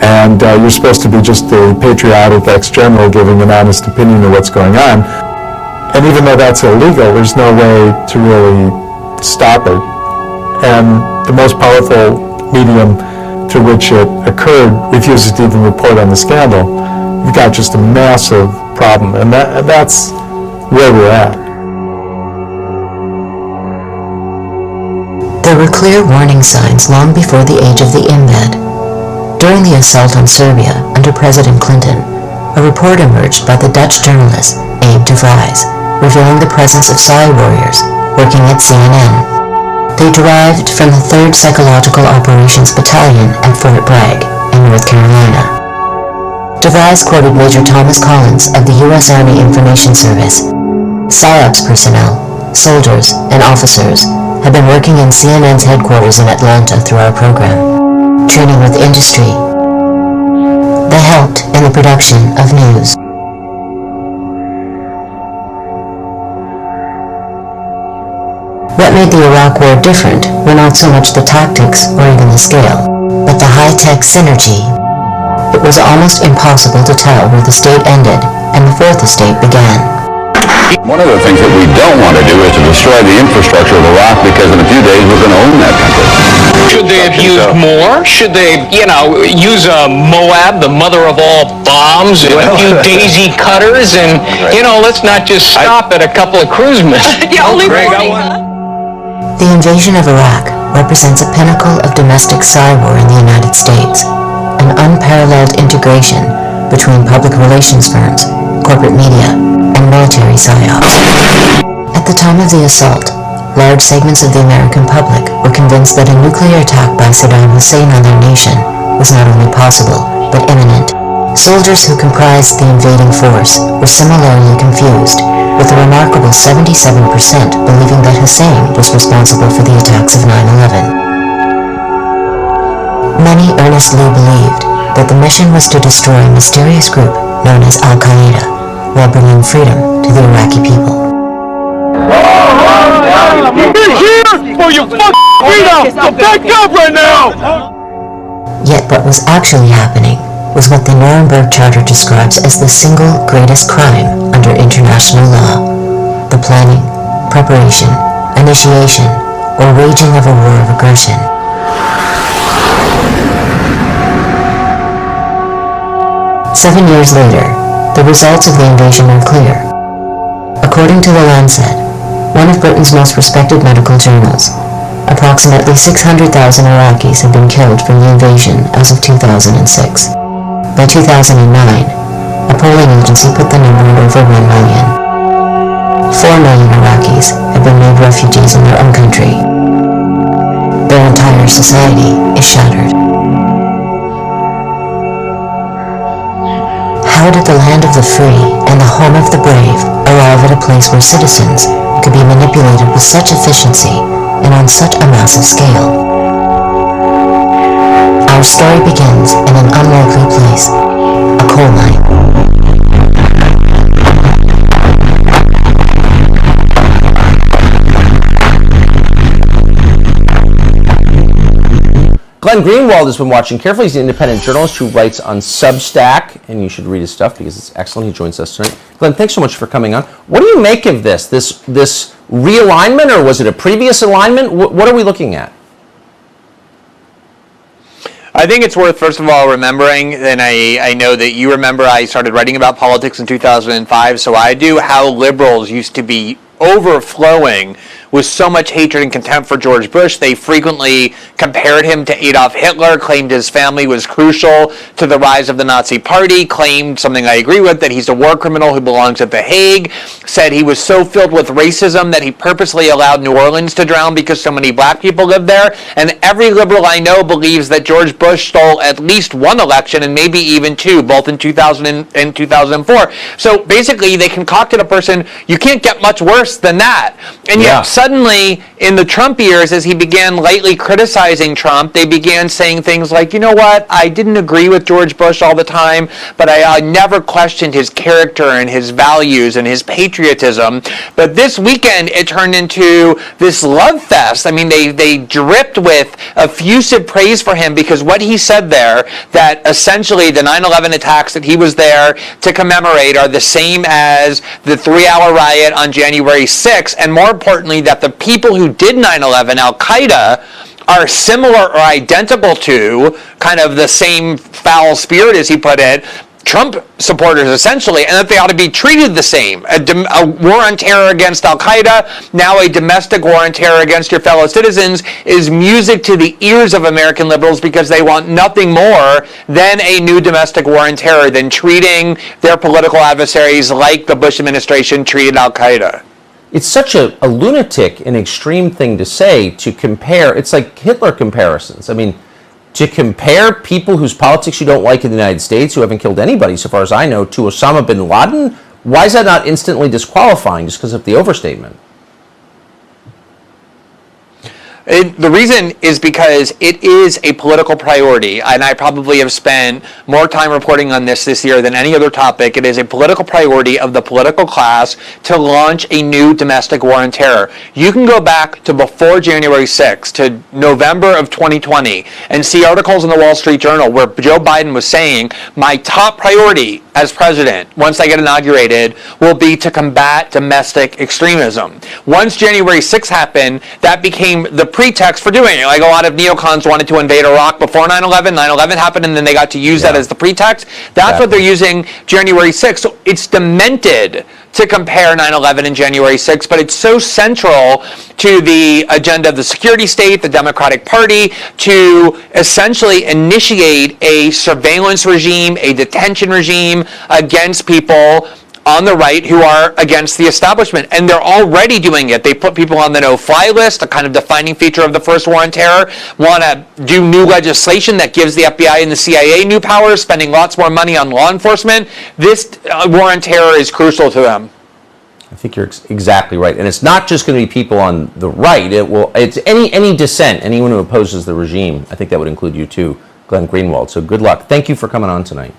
and you're supposed to be just a patriotic ex-general giving an honest opinion of what's going on. And even though that's illegal, there's no way to really stop it. And the most powerful medium to which it occurred refuses to even report on the scandal. You've got just a massive problem, and that's where we're at. There were clear warning signs long before the age of the embed. During the assault on Serbia under President Clinton, a report emerged by the Dutch journalist Abe de Vries, revealing the presence of Psy warriors working at CNN. They derived from the 3rd Psychological Operations Battalion at Fort Bragg in North Carolina. De Vries quoted Major Thomas Collins of the U.S. Army Information Service. PSYOPs personnel, soldiers, and officers have been working in CNN's headquarters in Atlanta through our program, training with industry. They helped in the production of news. What made the Iraq War different were not so much the tactics or even the scale, but the high-tech synergy. It was almost impossible to tell where the state ended and the fourth estate began. One of the things that we don't want to do is to destroy the infrastructure of Iraq, because in a few days we're going to own that country. Should they have used more? Should they, use Moab, the mother of all bombs, and a few daisy cutters, and, let's not just stop at a couple of cruise missiles. The invasion of Iraq represents a pinnacle of domestic Psywar in the United States, an unparalleled integration between public relations firms, corporate media, and military psyops. At the time of the assault, large segments of the American public were convinced that a nuclear attack by Saddam Hussein on their nation was not only possible, but imminent. Soldiers who comprised the invading force were similarly confused, with a remarkable 77% believing that Hussein was responsible for the attacks of 9/11. Many earnestly believed that the mission was to destroy a mysterious group known as Al-Qaeda, while bringing freedom to the Iraqi people. We're here for your fucking freedom! So back up right now! Yet what was actually happening was what the Nuremberg Charter describes as the single greatest crime under international law: the planning, preparation, initiation, or waging of a war of aggression. Seven years later, the results of the invasion are clear. According to The Lancet, one of Britain's most respected medical journals, approximately 600,000 Iraqis have been killed from the invasion as of 2006. By 2009, a polling agency put the number at over 1 million. 4 million Iraqis have been made refugees in their own country. Their entire society is shattered. How did the land of the free and the home of the brave arrive at a place where citizens could be manipulated with such efficiency and on such a massive scale? Our story begins in an unlikely place, a coal mine. Glenn Greenwald has been watching carefully. He's an independent journalist who writes on Substack, and you should read his stuff because it's excellent. He joins us tonight. Glenn, thanks so much for coming on. What do you make of this realignment, or was it a previous alignment? What are we looking at? I think it's worth, first of all, remembering, and I know that you remember I started writing about politics in 2005, so I do, how liberals used to be overflowing with so much hatred and contempt for George Bush. They frequently compared him to Adolf Hitler, claimed his family was crucial to the rise of the Nazi Party, claimed something I agree with, that he's a war criminal who belongs at The Hague, said he was so filled with racism that he purposely allowed New Orleans to drown because so many black people lived there. And every liberal I know believes that George Bush stole at least one election and maybe even two, both in 2000 and 2004. So basically they concocted a person, you can't get much worse than that. And yet suddenly, in the Trump years, as he began lightly criticizing Trump, they began saying things like, you know what, I didn't agree with George Bush all the time, but I never questioned his character and his values and his patriotism. But this weekend, it turned into this love fest. I mean, they dripped with effusive praise for him because what he said there, that essentially the 9/11 attacks that he was there to commemorate are the same as the 3-hour riot on January 6th, and more importantly, that the people who did 9/11, Al-Qaeda, are similar or identical to, kind of the same foul spirit as he put it, Trump supporters essentially, and that they ought to be treated the same. A war on terror against Al-Qaeda, now a domestic war on terror against your fellow citizens, is music to the ears of American liberals because they want nothing more than a new domestic war on terror, than treating their political adversaries like the Bush administration treated Al-Qaeda. It's such a lunatic and extreme thing to say, to compare. It's like Hitler comparisons. I mean, to compare people whose politics you don't like in the United States, who haven't killed anybody so far as I know, to Osama bin Laden, why is that not instantly disqualifying just because of the overstatement? The reason is because it is a political priority, and I probably have spent more time reporting on this year than any other topic. It is a political priority of the political class to launch a new domestic war on terror. You can go back to before January 6th, to November of 2020, and see articles in the Wall Street Journal where Joe Biden was saying, my top priority as president, once I get inaugurated, will be to combat domestic extremism. Once January 6th happened, that became the pretext for doing it. Like a lot of neocons wanted to invade Iraq before 9/11. 9/11 happened, and then they got to use that as the pretext. That's what they're using January 6th. So it's demented to compare 9/11 and January 6th, but it's so central to the agenda of the security state, the Democratic Party, to essentially initiate a surveillance regime, a detention regime against people on the right who are against the establishment. And they're already doing it. They put people on the no-fly list, a kind of defining feature of the first war on terror, want to do new legislation that gives the FBI and the CIA new powers, spending lots more money on law enforcement. This war on terror is crucial to them. I think you're exactly right. And it's not just going to be people on the right. It's any dissent, anyone who opposes the regime. I think that would include you too, Glenn Greenwald. So good luck. Thank you for coming on tonight.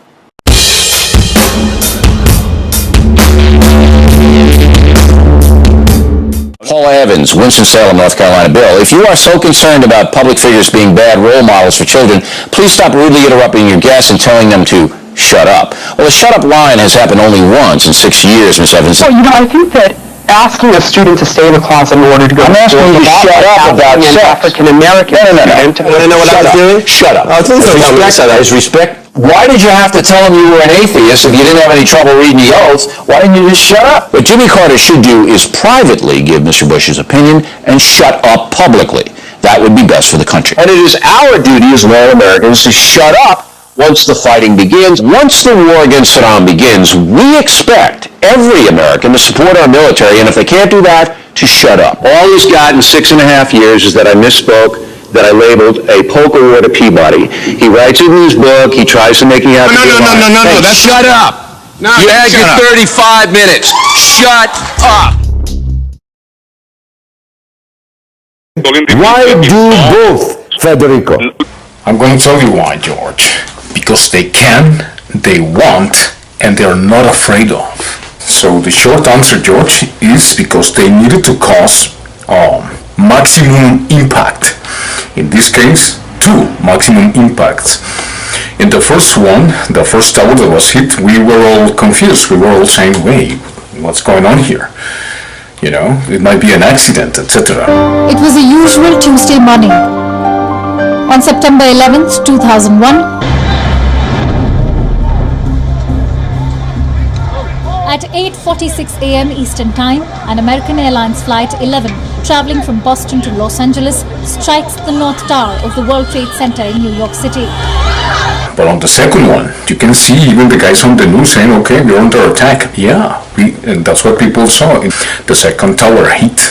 Paula Evans, Winston-Salem, North Carolina. Bill, if you are so concerned about public figures being bad role models for children, please stop rudely interrupting your guests and telling them to shut up. Well, the shut up line has happened only once in 6 years, Ms. Evans. Well, I think that asking a student to stay in the closet in order to go I'm asking you to shut up about sex. African American student. Want to know what I was doing? Shut up. Please don't tell me that is respect. Why did you have to tell him you were an atheist if you didn't have any trouble reading the oaths? Why didn't you just shut up? What Jimmy Carter should do is privately give Mr. Bush his opinion and shut up publicly. That would be best for the country. And it is our duty as loyal Americans to shut up once the fighting begins. Once the war against Saddam begins, we expect every American to support our military, and if they can't do that, to shut up. All he's got in 6.5 years is that I misspoke, that I labeled a poker war to Peabody. He writes it in his book. He tries to make me out to be No, that's shut up. No, you had your 35 minutes. Shut up. Why do both, Federico? I'm going to tell you why, George. Because they can, they want, and they're not afraid of. So the short answer, George, is because they needed to cause maximum impact. In this case, 2 maximum impacts. In the first one, the first tower that was hit, we were all confused. We were all saying, wait, what's going on here? You know, it might be an accident, etc. It was a usual Tuesday morning. On September 11th, 2001, at 8:46 a.m. Eastern Time, an American Airlines Flight 11 traveling from Boston to Los Angeles strikes the North Tower of the World Trade Center in New York City. But on the second one, you can see even the guys on the news saying, okay, we're under attack. Yeah, and that's what people saw. The second tower hit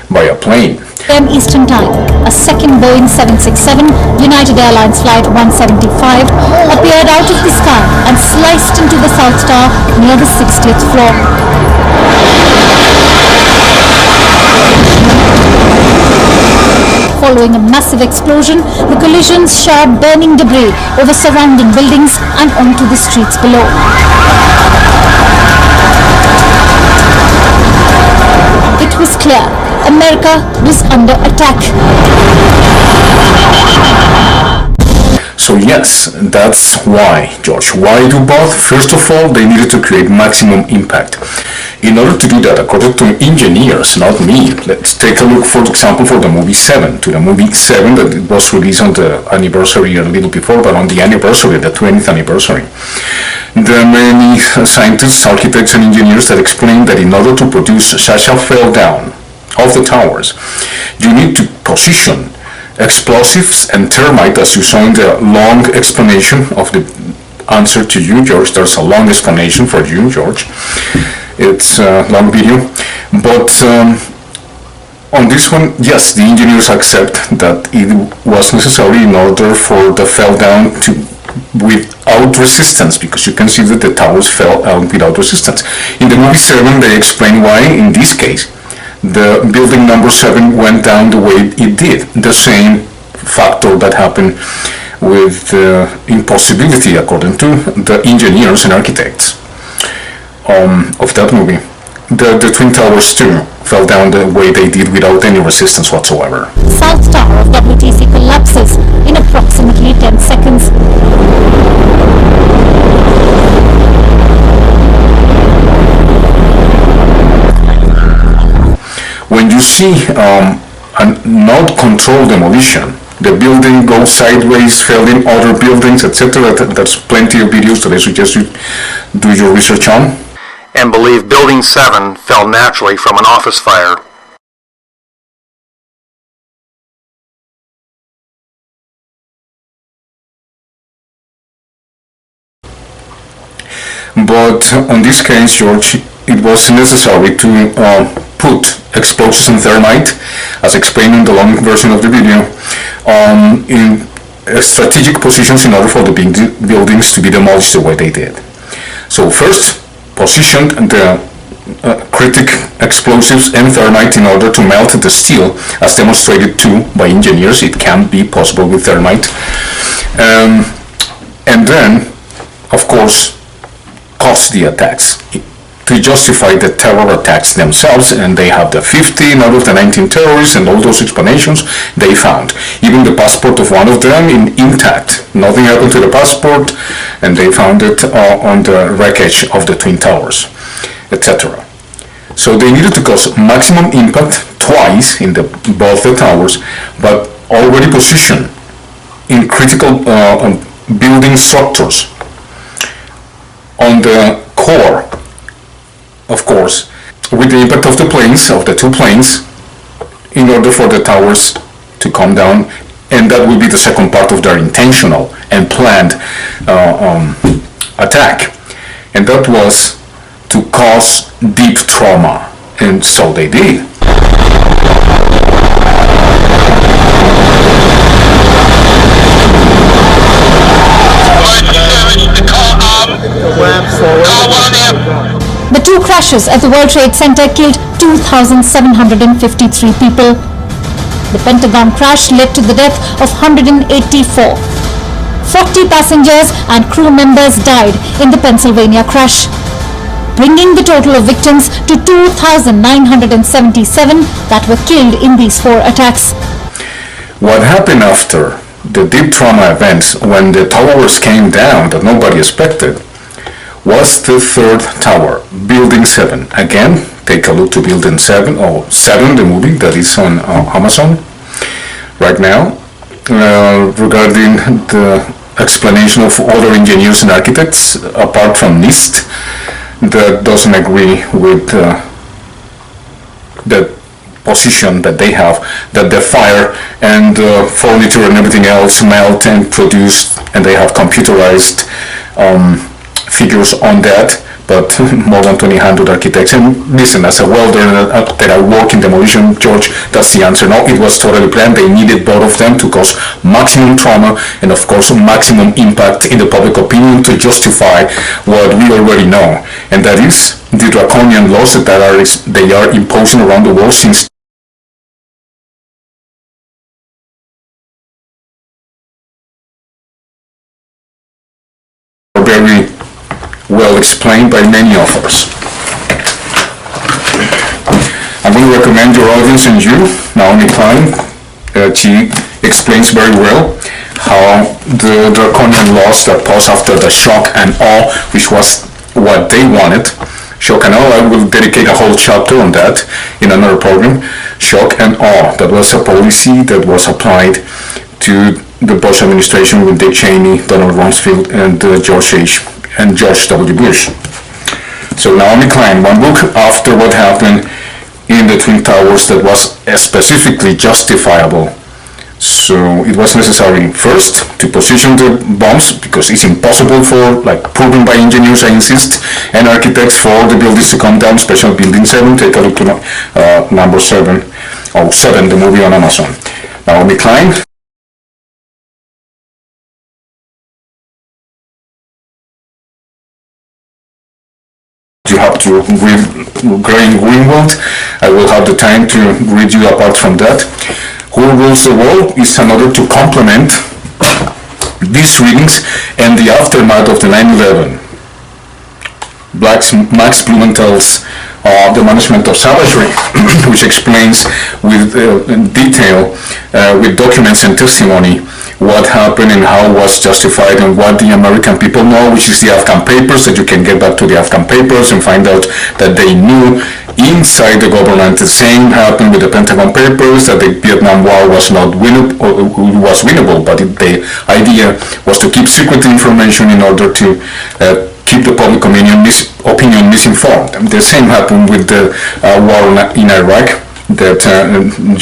by a plane. a.m. Eastern Time, a second Boeing 767 United Airlines Flight 175 appeared out of the sky and sliced into the South Tower near the 60th floor. following a massive explosion, the collisions showered burning debris over surrounding buildings and onto the streets below. It was clear America was under attack. So yes, that's why, George. Why do both? First of all, they needed to create maximum impact. In order to do that, according to engineers, not me, let's take a look, for example, for the movie 7, to the movie 7 that it was released on the anniversary a little before, but on the anniversary, the 20th anniversary. There are many scientists, architects, and engineers that explain that in order to produce such a fall down of the towers, you need to position explosives and thermite, as you saw in the long explanation of the answer to you, George. There's a long explanation for you, George. It's a long video. But on this one, yes, the engineers accept that it was necessary in order for the fell down to without resistance, because you can see that the towers fell out without resistance. In the movie 7, they explain why, in this case, the building number 7 went down the way it did. The same factor that happened with impossibility, according to the engineers and architects of that movie. The Twin Towers too fell down the way they did without any resistance whatsoever. South Tower of WTC collapses in approximately 10 seconds. When you see a not controlled demolition, the building goes sideways, fell in other buildings, etc. There's plenty of videos that I suggest you do your research on. And believe Building 7 fell naturally from an office fire. But on this case, George, it was necessary to put explosives and thermite, as explained in the long version of the video, in strategic positions in order for the buildings to be demolished the way they did. So first, positioned the critic explosives and thermite in order to melt the steel, as demonstrated too by engineers. It can be possible with thermite. And then, of course, cause the attacks to justify the terror attacks themselves, and they have the 15 out of the 19 terrorists and all those explanations they found. Even the passport of one of them intact. Nothing happened to the passport, and they found it on the wreckage of the Twin Towers, etc. So they needed to cause maximum impact twice in both the towers, but already positioned in critical building structures on the core, of course, with the impact of the planes, of the two planes, in order for the towers to come down. And that will be the second part of their intentional and planned attack. And that was to cause deep trauma. And so they did. The two crashes at the World Trade Center killed 2,753 people. The Pentagon crash led to the death of 184. 40 passengers and crew members died in the Pennsylvania crash, bringing the total of victims to 2,977 that were killed in these 4 attacks. What happened after the deep trauma events, when the towers came down that nobody expected, was the third tower, Building 7. Again, take a look to Building 7, or 7, the movie that is on Amazon right now, regarding the explanation of other engineers and architects, apart from NIST, that doesn't agree with the position that they have, that the fire and furniture and everything else melt and produce, and they have computerized figures on that, but more than 2,000 architects. And listen, as a welder that I work in demolition, George, that's the answer. No, it was totally planned. They needed both of them to cause maximum trauma and, of course, maximum impact in the public opinion to justify what we already know, and that is the draconian laws that they are imposing around the world since explained by many authors. I'm going to recommend your audience and you, Naomi Klein. She explains very well how the draconian laws that paused after the shock and awe, which was what they wanted. Shock and awe, I will dedicate a whole chapter on that in another program. Shock and awe, that was a policy that was applied to the Bush administration with Dick Cheney, Donald Rumsfeld, and George W. Bush. So Naomi Klein, one book after what happened in the Twin Towers that was specifically justifiable. So it was necessary first to position the bombs, because it's impossible for, proven by engineers, I insist, and architects, for the buildings to come down, especially building 7. Take a look to number 7, or 7, the movie on Amazon. Naomi Klein. You have to read Greenwald. I will have the time to read you apart from that. Who Rules the World is another to complement these readings and the aftermath of the 9/11. Max Blumenthal's The Management of Savagery, which explains with detail, with documents and testimony, what happened and how it was justified and what the American people know, which is the Afghan papers, that you can get back to the Afghan papers and find out that they knew inside the government. The same happened with the Pentagon papers, that the Vietnam War was not winnable, but the idea was to keep secret information in order to keep the public opinion misinformed. And the same happened with the war in Iraq that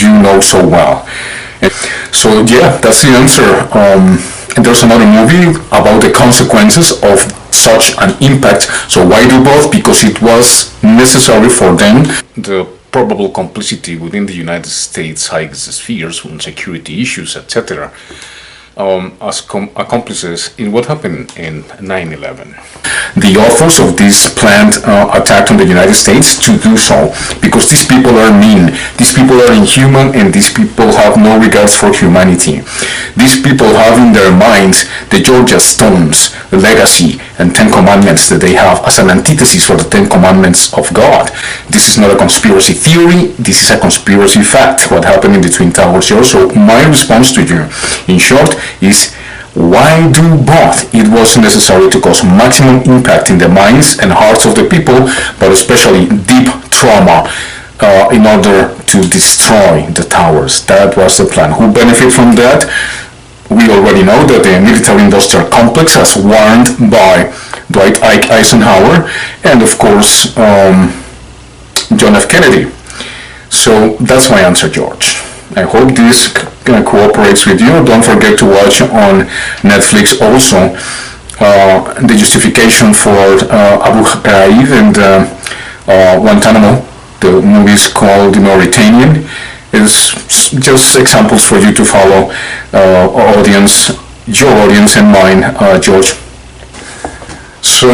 you know so well. So yeah, that's the answer. And there's another movie about the consequences of such an impact. So why do both? Because it was necessary for them. The probable complicity within the United States highest spheres on security issues, etc. As accomplices in what happened in 9/11. The authors of this planned attack on the United States to do so, because these people are mean, these people are inhuman, and these people have no regards for humanity. These people have in their minds the Georgia Stones, the legacy, and 10 Commandments that they have as an antithesis for the 10 Commandments of God. This is not a conspiracy theory, this is a conspiracy fact, what happened in the Twin Towers. So my response to you, in short, is why do both? It was necessary to cause maximum impact in the minds and hearts of the people, but especially deep trauma in order to destroy the towers. That was the plan. Who benefit from that? We already know that the military-industrial complex, as warned by Dwight Eisenhower and of course John F. Kennedy. So that's my answer, George. I hope this cooperates with you. Don't forget to watch on Netflix also the justification for Abu Ghraib and Guantanamo. The movie is called The Mauritanian. It's just examples for you to follow, audience, your audience and mine, George. So,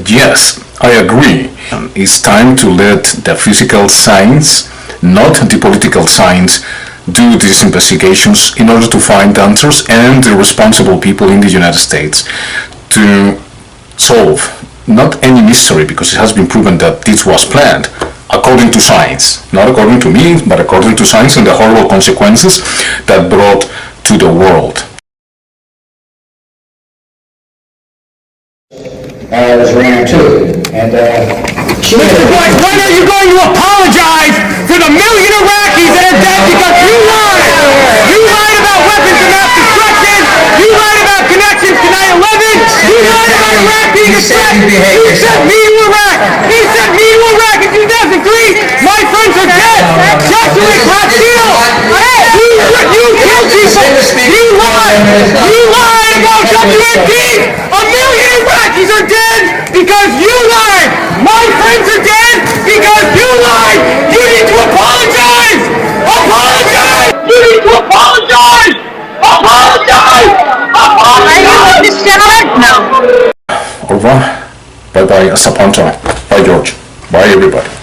yes, I agree. It's time to let the physical science, not the political science, do these investigations in order to find answers, and the responsible people in the United States to solve not any mystery, because it has been proven that this was planned according to science, not according to me, but according to science, and the horrible consequences that brought to the world. Was ran too, and Mr. Bush, when are you going to apologize to the million Iraqis that are dead because you lied? You lied about weapons of mass destruction. You lied about connections to 9/11. You lied about Iraq being a threat. You sent me to Iraq. He sent me to Iraq in 2003. My friends are dead. Joshua Castile. You killed people. You lied. You lied about WMD. A million Iraqis are dead because you lied. My friends are dead because you lied. You need to apologize. Apologize. You need to apologize. Apologize. Apologize. Are you with this gentleman? No. Au revoir. Bye bye. Hasta pronto. Bye, George. Bye, everybody.